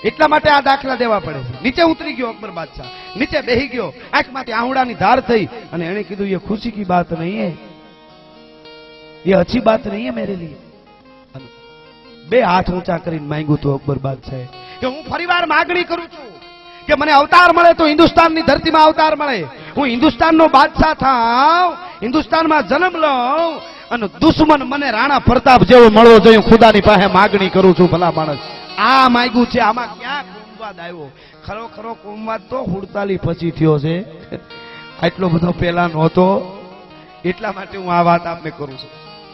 એટલા માટે આ દાખલા દેવા પડે છે. નીચે ઉતરી ગયો અકબર બાદશાહ, નીચે બેહી ગયો, આંખમાંથી આંવડાની ધાર થઈ અને એણે કીધું ये खुशी की बात नहीं है, ये अच्छी बात नहीं है मेरे लिए. બે હાથ ઊંચા કરીને માંગ્યું તો અકબર બાદશાહે કે હું ફરીવાર માગણી કરું છું કે મને અવતાર મળે તો હિન્દુસ્તાનની ધરતીમાં અવતાર મળે. હું હિન્દુસ્તાનનો બાદશાહ થાવ, હિન્દુસ્તાનમાં જન્મ લઉં અને દુશ્મન મને રાણા પ્રતાપ જેવો મળવો જોઈએ. ખુદાની પાસે માગણી કરું છું. ભલા માણસ આ માંગ્યું છે. આમાં ક્યાં કોમવાદ આવ્યો? ખરો કોમવાદ તો 48 પછી થયો છે, આટલો બધો પેલા નહોતો. એટલા માટે હું આ વાત આપને કરું છું.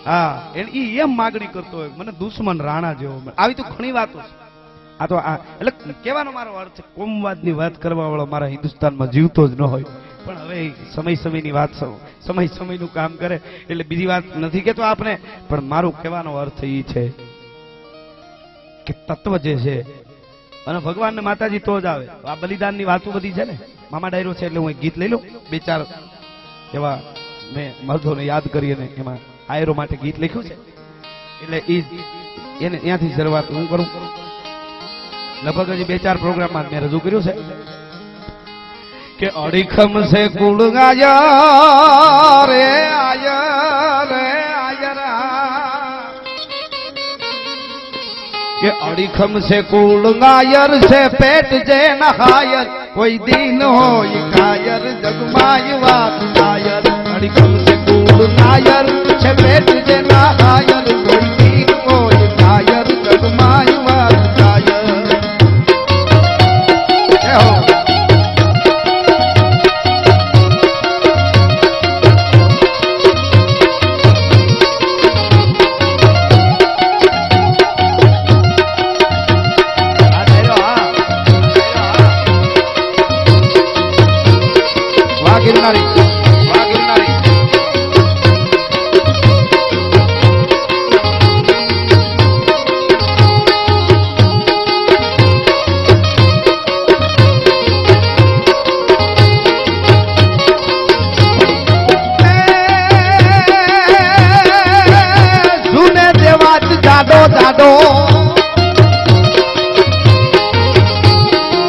હા, ઈ એમ માગણી કરતો હોય મને દુશ્મન રાણા જેવો. આવી તો ઘણી વાતો છે. આ તો એટલે કહેવાનો મારો અર્થ છે, કોમવાદની વાત કરવા વાળો મારા હિન્દુસ્તાનમાં જીવતો જ ન હોય. પણ હવે સમયની વાત, સમયનું કામ કરે એટલે બીજી વાત નથી કેતો આપને. પણ મારું કહેવાનો અર્થ એ છે કે તત્વ જે છે અને ભગવાન ને માતાજી તો જ આવે. આ બલિદાનની વાતો બધી છે ને, મામા ડાયરો છે એટલે હું એક ગીત લઈ લઉં. બે ચાર એવા મેં મર્દોને યાદ કરી અને એમાં આયરો માટે ગીત લખ્યું છે. એટલે એને ત્યાંથી શરૂઆત હું કરું. લગભગ હજી 2-4 પ્રોગ્રામમાં મેં રજૂ કર્યું છે કે અડીખમ સે કુળ ગાયા રે આયર રે આયરા, કે અડીખમ સે કુળ ગાયર છે પેટ જે નહાયર, કોઈ દિન હોય કાયર જગમાય વાત કાયર. અડીખમ સે કુળ ગાયર છે પેટ જે નહાયર, કોઈ દિન હોય કાયર જગમાય વાત કાયર. ગિરનારી વાહ ગિરનારી જાડો જાડો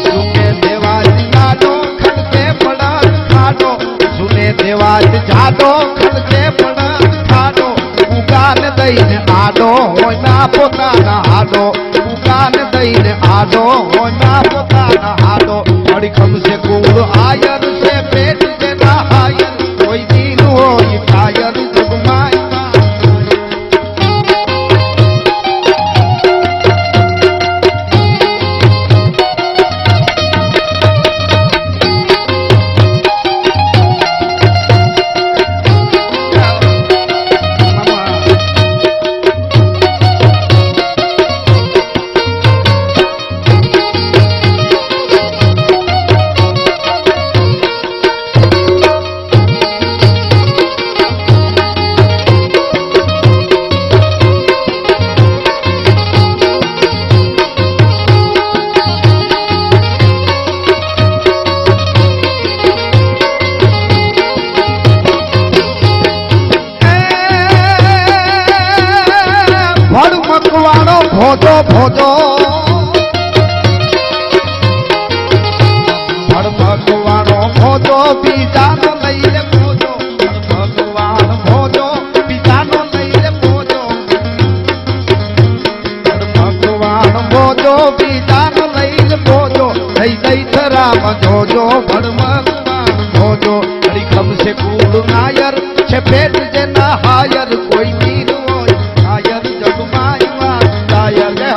સુને દેવાજ જાડો ખડકે પડા ખાડો સુને દેવાજ જાડો ખડકે પડા ખાડો ઉગાન દઈને આડો હોય ના પોતાના હાડો ઉગાન દઈને આડો હોય ના પોતાના હાડો અડીખમ છે કુળ આયર છે પેટ છે ના હાયર કોઈ દીન હોય કાયર જગમાય ભોજો ભોજો ભગવાનો ભોજો બીજાનો લઈને ભોજો ભગવાન ભોજો બીજાનો લઈને ભોજો ભગવાન ભોજો બીજાનો લઈને ભોજો થઈ જઈ થરામ જોજો ભગવાન ભોજો અડીખમ છે કુળ નાયર છે પેટ જેના હાયર કોઈ દીન હોય હાયર જગમાય વાય લે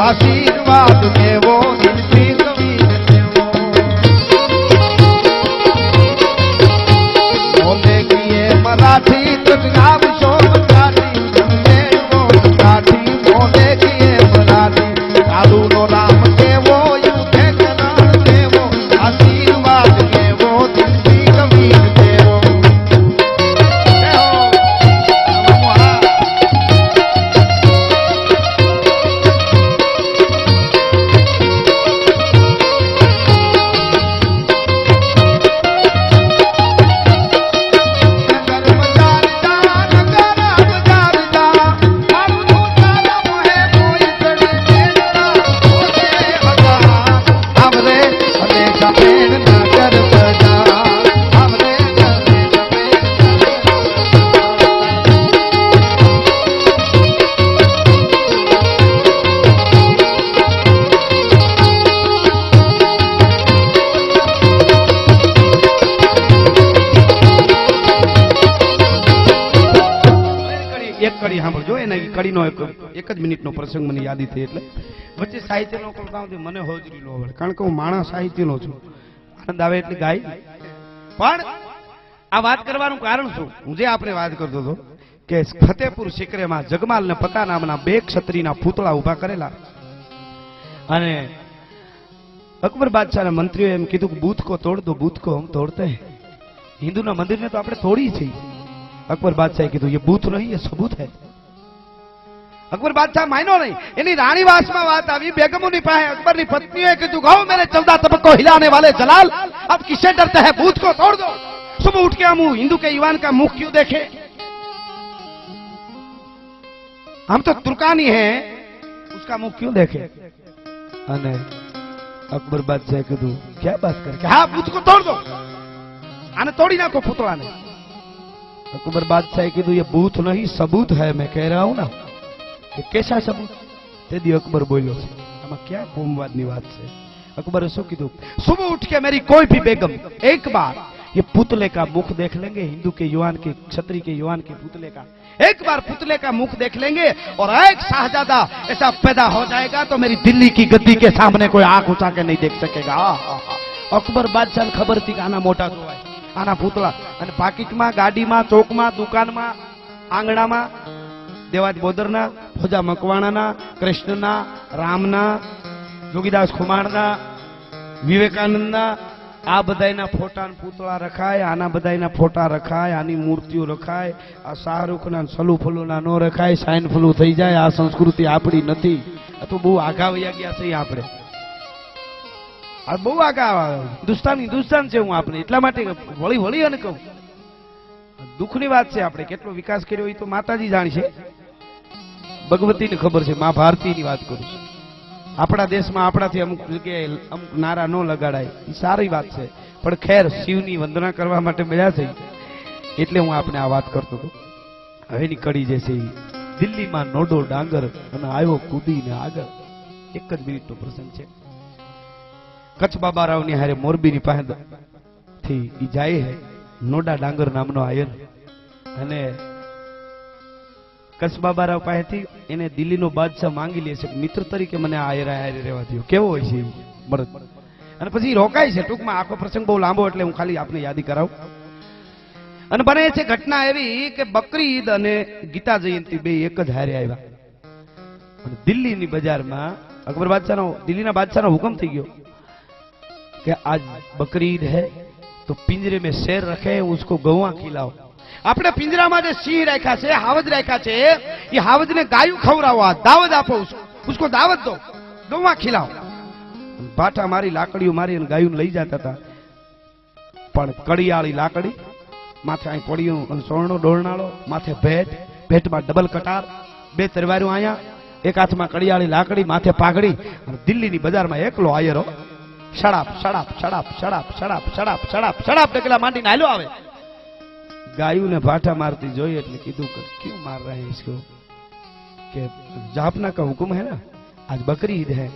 આશીર્વાદ દેવો દિલથી કવીર દેવો બોલે કીએ મરાઠી તગાવ શો મરાઠી દેવો મરાઠી બોલે કીએ મરાઠી કાલુ નો રામ દેવો યુધે કરણ દેવો આશીર્વાદ દેવો દિલથી કવીર દેવો એક કડી સાંભળજો એને કડીનો એક જ મિનિટનો પ્રસંગ મને યાદી થઈ એટલે વચ્ચે સાહિત્યનો કલકાવ મને હોજરી નો આવડે કારણ કે હું માણસ સાહિત્યનો છું આનંદ આવે એટલે ગાય પણ આ વાત કરવાનું કારણ શું હું જે આપણે વાત કરતો હતો કે ફતેપુર સિકરેમાં જગમાલ ને પતા નામના બે ક્ષત્રિયના પૂતળા ઉભા કરેલા અને અકબર બાદશાહના મંત્રીઓએ એમ કીધું કે બૂથ કો તોડ દો બૂથ કો હમ તોડતે હિન્દુના મંદિરને તો આપણે તોડી છીએ અકબર બાદશાહે કીધું ये बूथ नहीं ये सबूत है। अकबर बादशाह मायनो नहीं यानी रानी वास में बात आई बेगमों पाए अकबर की पत्नी है कि गाओ मेरे 14 तबक को हिलाने वाले जलाल अब किससे डरते हैं बूथ को तोड़ दो। सुबह उठ के हम हिंदू के युवान का मुख क्यों देखे, हम तो तुर्कानी हैं उसका मुख क्यों देखे। अने अकबर बादशाह कीधु क्या बात करे हाँ बूथ को तोड़ दो आने तोड़ी ना को पुतला ने। अकबर बादशाह कीधु ये बूथ नहीं सबूत है मैं कह रहा हूं ना कि कैसा सबूत। तेदी अकबर बोलो आमा क्या कोमवादनी बात है। अकबर शू कीधु सुबह उठ के मेरी कोई भी बेगम एक बार ये पुतले का मुख देख लेंगे, हिंदू के युवान के क्षत्रिय के युवान के पुतले का एक बार पुतले का मुख देख लेंगे और एक शाहजादा ऐसा पैदा हो जाएगा तो मेरी दिल्ली की गद्दी के सामने कोई आंख उठा के नहीं देख सकेगा। अकबर बादशाह खबर थी आना मोटा तो है आना पुतला पाकिट में गाड़ी में चौक में दुकान में आंगणा में देवाज बोदरना भोजा मकवाणा कृष्णना रामना जोगीदास खुमाणना विवेकानंदना आ बधाईना फोटा पूतळा रखाय आना बधाईना फोटा रखाय आनी मूर्तिओ रखाय आ शाहरुखना सलू फलूना नो रखाय साइन फलू थई जाय। आ संस्कृति आपणी नथी आ तो बहु आगा वया गया छे आपणे आ बहु आगा हिंदुस्तान छे हूँ आपणे એટલા માટે વળી વળી અને કહું દુઃખની વાત છે આપણે કેટલો વિકાસ કર્યો એ તો માતાજી જાણશે ભગવતીને ખબર છે માં ભારતીની વાત કરું છું। આપણા દેશમાં આપણાથી અમુક જગ્યાએ અમુક નારા ન લગાડાય એ સારી વાત છે પણ ખેર શિવની વંદના કરવા માટે મળ્યા છે એટલે હું આપને આ વાત કરતો હતો। હવેની કડી જે છે દિલ્હીમાં નોડો ડાંગર અને આવ્યો કૂદીને આગળ એક જ મિનિટનો પ્રસંગ છે। કચ્છ બાબારાવની હારે મોરબીની પાસેથી ઈ જાય છે નોડા ડાંગર નામનો આયર અને કચ્છ બાબારાવ પાસેથી એને દિલ્હીનો બાદશાહ માંગી લે છે મિત્ર તરીકે મને આયર આયર રહેવા દો કેવો હોય છે મરદ અને પછી રોકાય છે। ટૂંકમાં આખો પ્રસંગ બહુ લાંબો એટલે હું ખાલી આપને યાદી કરાવું। અને બને છે ઘટના એવી કે બકરી ઈદ અને ગીતા જયંતિ બે એક જ હારે આવ્યા અને દિલ્હીની બજારમાં અકબર બાદશાહનો દિલ્હીના બાદશાહનો હુકમ થઈ ગયો कि आज बकरी ईद है तो पिंजरे में शेर रखे उसको गौवा खिलाओ। आपने पिंजरा में जो सिंह रखा है हावज रखा है ये हावज ने गायू खवरावा दावत आपो उसको दावत दो गौवा खिलाओ। बाटा मारी लाकड़ियों मारी गायू लई जाता था पण कड़ियाળી लाकड़ी माथे आई पड़ियों सोनो डोरनाळो माथे भेट में डबल कटार बे तरवारियों आया एक हाथ में कड़ियाળી लाकड़ी माथे पागड़ी दिल्ली नी बाजार में एकलो आयरो शराब शराब शराब शराब शराब शराब शराब शराब डगला मांडी नालो आवे। गायू ने भाटा मारती जोई એટલે કીધું क्यों मार रहे हैं इसको कि जापना का हुक्म है ना आज बकरी ईद है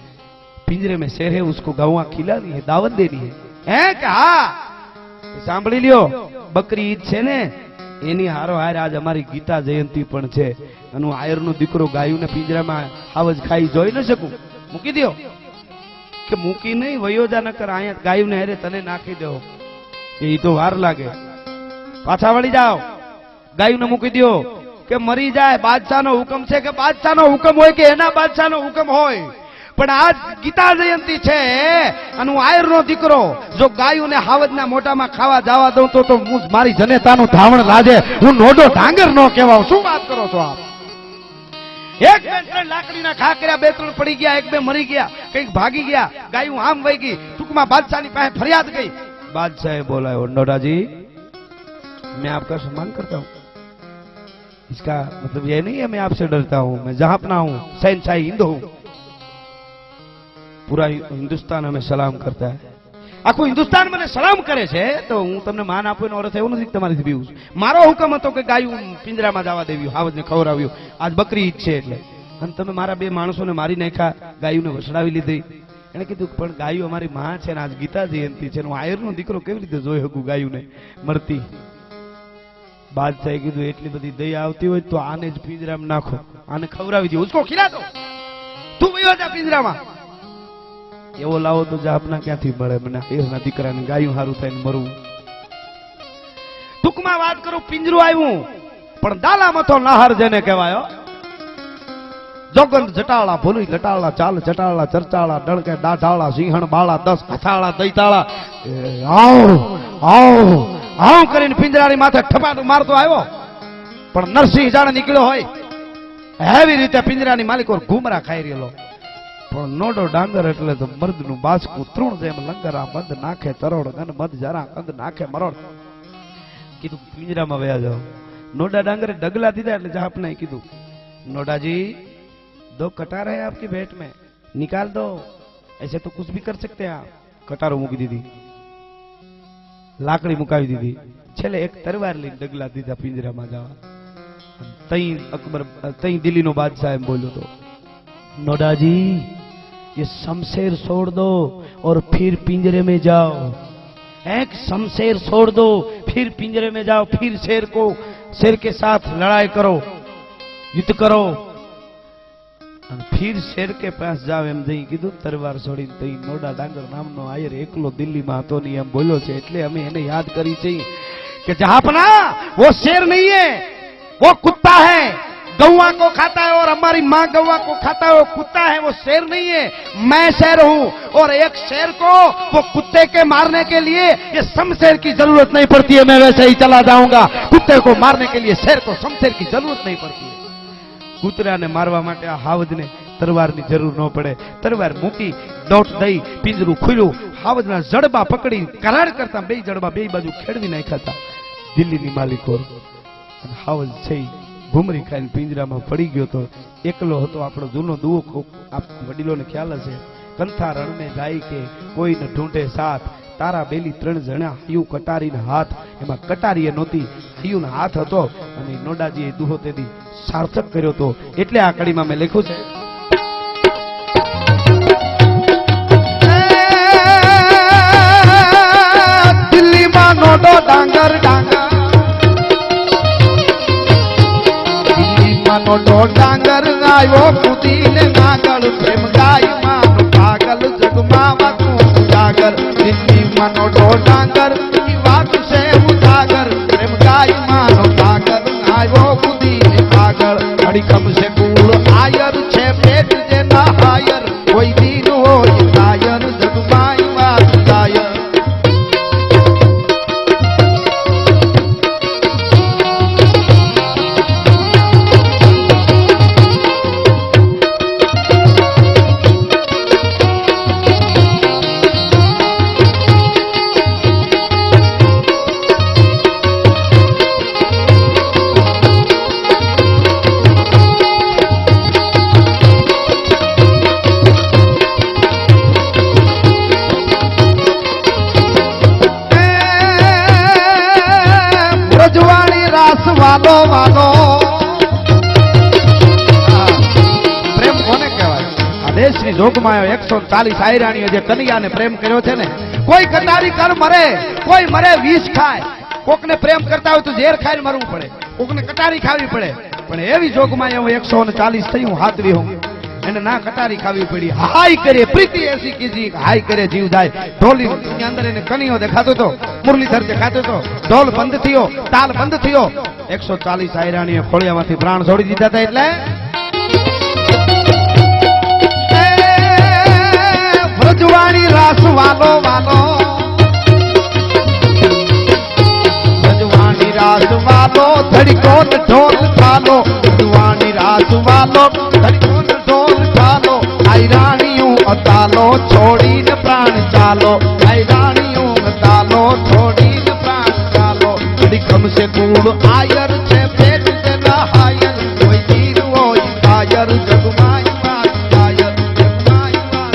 पिंजरे में शेर है उसको गौवा खिलानी है दावत देनी है कहा सांभળી લ્યો बकरी ईद छे ने एनी हारो हार आज हमारी गीता जयंती पण छे अनु आयर नो दीकरो गायू ने पिंजरा में हावज खाई जोई न सकूं मूकी दियो कि मूकी नहीं वयोजा न कर आया गायू ने हेरे तने नाखी दो ये तो वार लागे पाछा वળી जाओ गायू ने मूकी दियो कि मरी जाए बादशाह नो हुकम छे कि बादशाह नो हुकम होय कि एना बादशाह नो हुकम होय पण आज गीता जयंती छे अनु आयर नो दीकरो जो गायू ने हावज ना मोटा में खावा जावा दઉં तो मारी जनेता नु धावण लाजे हूं नोडो ढांगर नो कहेवाओ शुं बात करो छो आप। एक बे त्रण लाकड़ी ना खा कर्या बे त्रण पड़ी गया एक बे मरी गया कई भागी गया गायू आम वही गई टूंकमा बादशाह नी पासे फरियाद गई। बादशाह बोलायो नोडा जी मैं आपका सम्मान करता हूँ इसका मतलब ये नहीं है मैं आपसे डरता हूँ मैं जहांपना हूँ शहनशाही हिंद हूँ पूरा हिंदुस्तान हमें सलाम करता है आखो हिंदुस्तान मैंने सलाम करे छे तो हूँ तमने मान आपो एनो अर्थ एवो नथी तमारीथी बीवुं मारो हुकम हतो के गायू पिंजरामां जवा देवी हावजने खवराव्यो आज बकरी ईद छे એટલે અને તમે મારા બે માણસોને મારી નાખ્યા ગાયુને વસડાવી લીધી એને કીધું પણ ગાયુ અમારી માં છે ને આજ ગીતા જયંતી છે હું આયરનો દીકરો કેવી રીતે જોઈ શકું ગાયુને મરતી। બાદશાહે કીધું એટલી બધી દયા આવતી હોય તો આને જ પિંજરામાં નાખો આને ખવરાવી દો ઉસકો ખિલા દો તું વયો જા પિંજરામાં એવો લાવો તો જાપના ક્યાંથી મળે મને એના દીકરાને ગાયું હારું થઈને મરવું। ટૂંકમાં વાત કરું પિંજરું આવ્યું પણ દાલા મથો નાહર જેને કહેવાયો જોગંદ જટાળા ભૂલી લટાળા ચાલ ચટાળા ચરચાળા ડણકે દાઢાળા સિંહણ બાળા 10 હથાળા દઈતાળા આવ આવ આવ કરીને પિંજરાની માથે ઠપાટું મારતો આવ્યો પણ નરસિંહ જાણે નીકળ્યો હોય એવી રીતે પિંજરાની માલિકો ઘુમરા ખાઈ રહેલો. પણ નોડો ડાંગર એટલે તો મર્દનું બાસકું તૃણ જેમ લંગરા મદ નાખે તરોડ ગન મદ જરા કંદ નાખે મરોડ. કીધું પિંજરામાં વયા જાઓ. नोडा डांगर डगला दीदा એટલે જાપને કીધું नोडा जी 2 कटार है आपकी भेंट में, निकाल दो, ऐसे तो कुछ भी कर सकते हैं आप. कटारो મૂકી દીધી, લાકડી મુકાવી દીધી, છેલ્લે એક તરવાર લઈને ડગલા દીધા પિંજરામાં જવા. તઈ અકબર તઈ દિલ્હીનો બાદશાહ એમ બોલ્યો તો नोडा जी ये शमशेर छोड़ दो और फिर पिंजरे में जाओ. एक शमशेर छोड़ दो फिर पिंजरे में जाओ, फिर शेर के साथ लड़ाई करो, युद्ध करो, फिर शेर के पास जाओ. एम जई कीधुं तरवार छोड़ी तई नोडा डांगर नामनो आयर एकलो दिल्ली में हतो नहीं एम बोल्यो छे. એટલે અમે એને યાદ કરી છે कि जहापना वो शेर नहीं है, वो कुत्ता है. गौवा को खाता है और हमारी माँ गौवा को खाता है. वो कुत्ता है, वो शेर नहीं है. मैं शेर हूँ और एक शेर को वो कुत्ते के मारने के लिए ये शमशेर की जरूरत नहीं पड़ती है. मैं वैसे ही चला जाऊंगा. कुत्ते को मारने के लिए शेर को शमशेर की जरूरत नहीं पड़ती है. कूतरा ने मारवा माटे आ हावज ने तरवार की जरूर न पड़े. तरवार मूकी डोट दई पिंजरू खुल्યું. हावजना जड़बा पकड़ी कराड़ करता बे जड़बा बे बाजू खेड़वी नाख्या था. दिल्ली ની માલિકો हावज છે घुमरी खाई पिंजरा में पड़ी गयो तो एकलो हतो. आपणो जूनो दुओ आप वडीलों ने ख्याल हशे. कंथा रण में जाई के कोई न ढूंढे साथ, तारा बेली 3 जणा हयू कटारी ना हाथ. एमां कटारीए नोती, हयू ना हाथ हतो. अने नोडाजीए दुहो तेदी सार्थक कर्यो तो. एटले आ कड़ीमां मैं लख्युं छे दिल्ली में नोडो डांगर डांगर, नोडो डांगर आयो कूदीने नागल. प्रेम गाय मानो पागल जगमावा तू उजागर. दिल्ली में नोडो डांगर की बात से उजागर. प्रेम गाय मानो पागल आयो कूदीने पागल. अड़ी कम से कूड़ आयर छे पेट जे ना हायर. कोई दिन हो दायर जगमाई बात दायर. वालो वालो प्रेम कोने कहेवाय? आ देशनी जोगमां 140 आयराणीओ जे कन्याने प्रेम कर्यो छे ने. कोई कटारी कर मरे, कोई मरे विष खाय. कोकने प्रेम करता हो तो झेर खाઈને मरવું પડે, કોકને કટારી ખાવી પડે. પણ એવી જોગમાં હું 140 થઈ હું હાથવી હું. એને ના કટારી ખાવી પડી. હાય કરે પ્રીતિ એસી કીજી, હાય કરે જીવ જાય. ઢોલી ની અંદર એને કનિયો દેખાતો તો, મુરલીધર દેખાતો તો. ઢોલ બંધ થયો, તાલ બંધ થયો. 140 આયરાણીએ ખોળિયામાંથી પ્રાણ છોડી દીધા હતા. એટલે વ્રજવાણી રાસ વાલો વાલો, વ્રજવાણી રાસ વાલો ધડકો ઢોલ થાલો. વ્રજવાણી રાસ વાલો ધડકો ઢોલ થાલો. આયરાણીયું અતાલો છોડીને પ્રાણ ચાલો. આયરાણીયું અતાલો છોડીને પ્રાણ ચાલો. ઘમ से कूड़ आयर छे पेट से ना हायर. कोई तीर होई कायर जगमाई बात कायर जगमाई बात.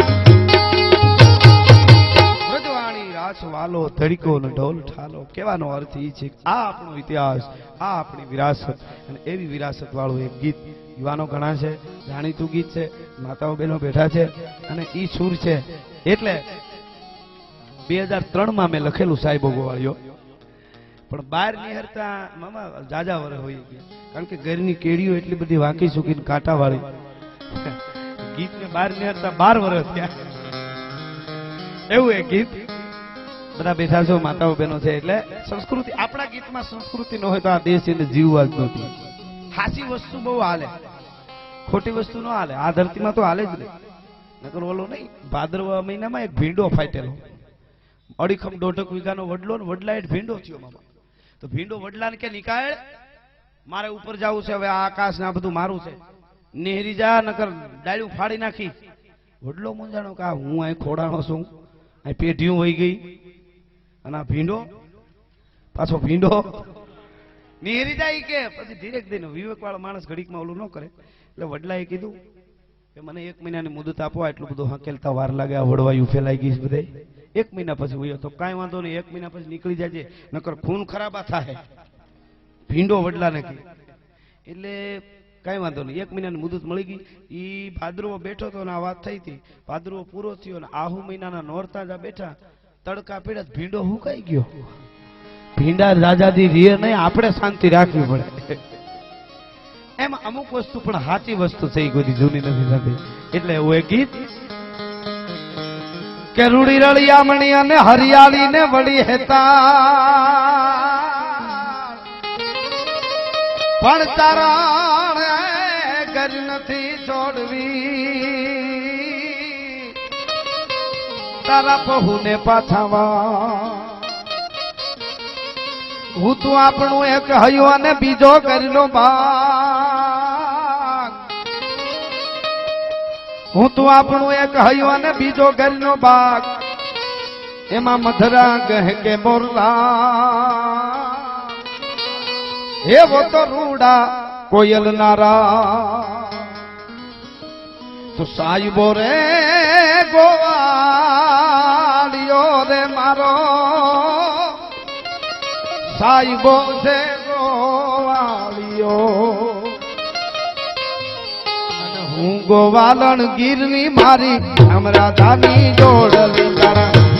વ્રજવાણી રાસ વાલો ધડકો ને ઢોલ ઠાલો. કહેવાનો અર્થ એ છે આ આપણો ઇતિહાસ, આ આપણી વિરાસત. અને એવી વિરાસત વાળું એક ગીત યુવાનો ઘણા છે, જાણીતું ગીત છે. માતાઓ બહેનો બેઠા છે અને ઈ સૂર છે. એટલે 2003 માં મેં લખેલું સાહેબો ગોવાળીઓ. પણ બહાર નિહરતા મામા જાજા વર હોય ગયા. કારણ કે ઘરની કેડીઓ એટલી બધી વાંકી સુકીને કાંટા વાળી. ગીત ને બહાર નિહરતા 12 વર્ષ થયા. એવું એક ગીત. બધા બેઠા છો, માતાઓ બહેનો છે. એટલે સંસ્કૃતિ, આપણા ગીતમાં સંસ્કૃતિ ન હોય તો આ દેશ એને જીવવા જ નથી. હાસી વસ્તુ બહુ હાલે, ખોટી વસ્તુ ન હાલે. આ ધરતીમાં તો હાલે જ નહીં. નકર ઓલો નહીં, ભાદરવા મહિનામાં એક ભીંડો ફાટેલો. 2.5 વીઘાનો વડલો ને વડલા એટ ભીંડો થયો મામા. तो भींडो वडलान के निकाल મારે ઉપર જવું છે હવે આ આકાશ ને આ બધું મારું છે નેહરી જા નકર ડાળ્યું ફાડી નાખી વડલો મૂંઝાણો કે હું અહીં ખોડાણો છું અહીં પેઢીઓ વહી ગઈ અને આ ભીંડો પાછો ભીંડો નેહરી જાય કે પછી ધીરે ધીરે વિવેક વાળો માણસ ઘડીકમાં ઓલું ન કરે એટલે વડલાએ કીધું કે મને 1 મહિનાની મુદત આપો એટલું બધું હકેલતા વાર લાગે આ વડવાયું ફેલાઈ ગઈ છે બધે 1 મહિના પછી હોય તો કાંઈ વાંધો નહીં 1 મહિના પછી નીકળી જાય નકર ખૂન ખરાબા થાય ભીંડો વડલાને કહે એટલે કાંઈ વાંધો નહીં 1 મહિનાની મુદત મળી ગઈ ઈ ભાદરવો બેઠો તો ને આ વાત થઈ હતી ભાદરવો પૂરો થયો ને આહુ મહિનાના નોરતા જ બેઠા તડકા પીડા ભીંડો હુકાઈ ગયો ભીંડા રાજાદી રીએ નહીં આપણે શાંતિ રાખવી પડે એમાં અમુક વસ્તુ પણ સાચી વસ્તુ છે કોઈ જૂની નથી થતી એટલે એવું એક ગીત કે રૂડી રળિયામણી અને હરિયાળી ને વળી હેતા પણ તારા ઘર નથી છોડવી તારા બહુ ને પાછાવા હું તું આપણું એક હયો અને બીજો કરેલો બાગ હું તું આપણું એક હયો અને બીજો કરેલો બાગ એમાં મધરા ગહ કે મોરલા એવો તો રૂડા કોયલ નારા તો સાહેબો રે ગોવાળિયો રે મારો સાહેબો છે ગોવાળિયો અને હું ગોવાલણ ગીરની મારી હમરા ધાની જોડલી તારા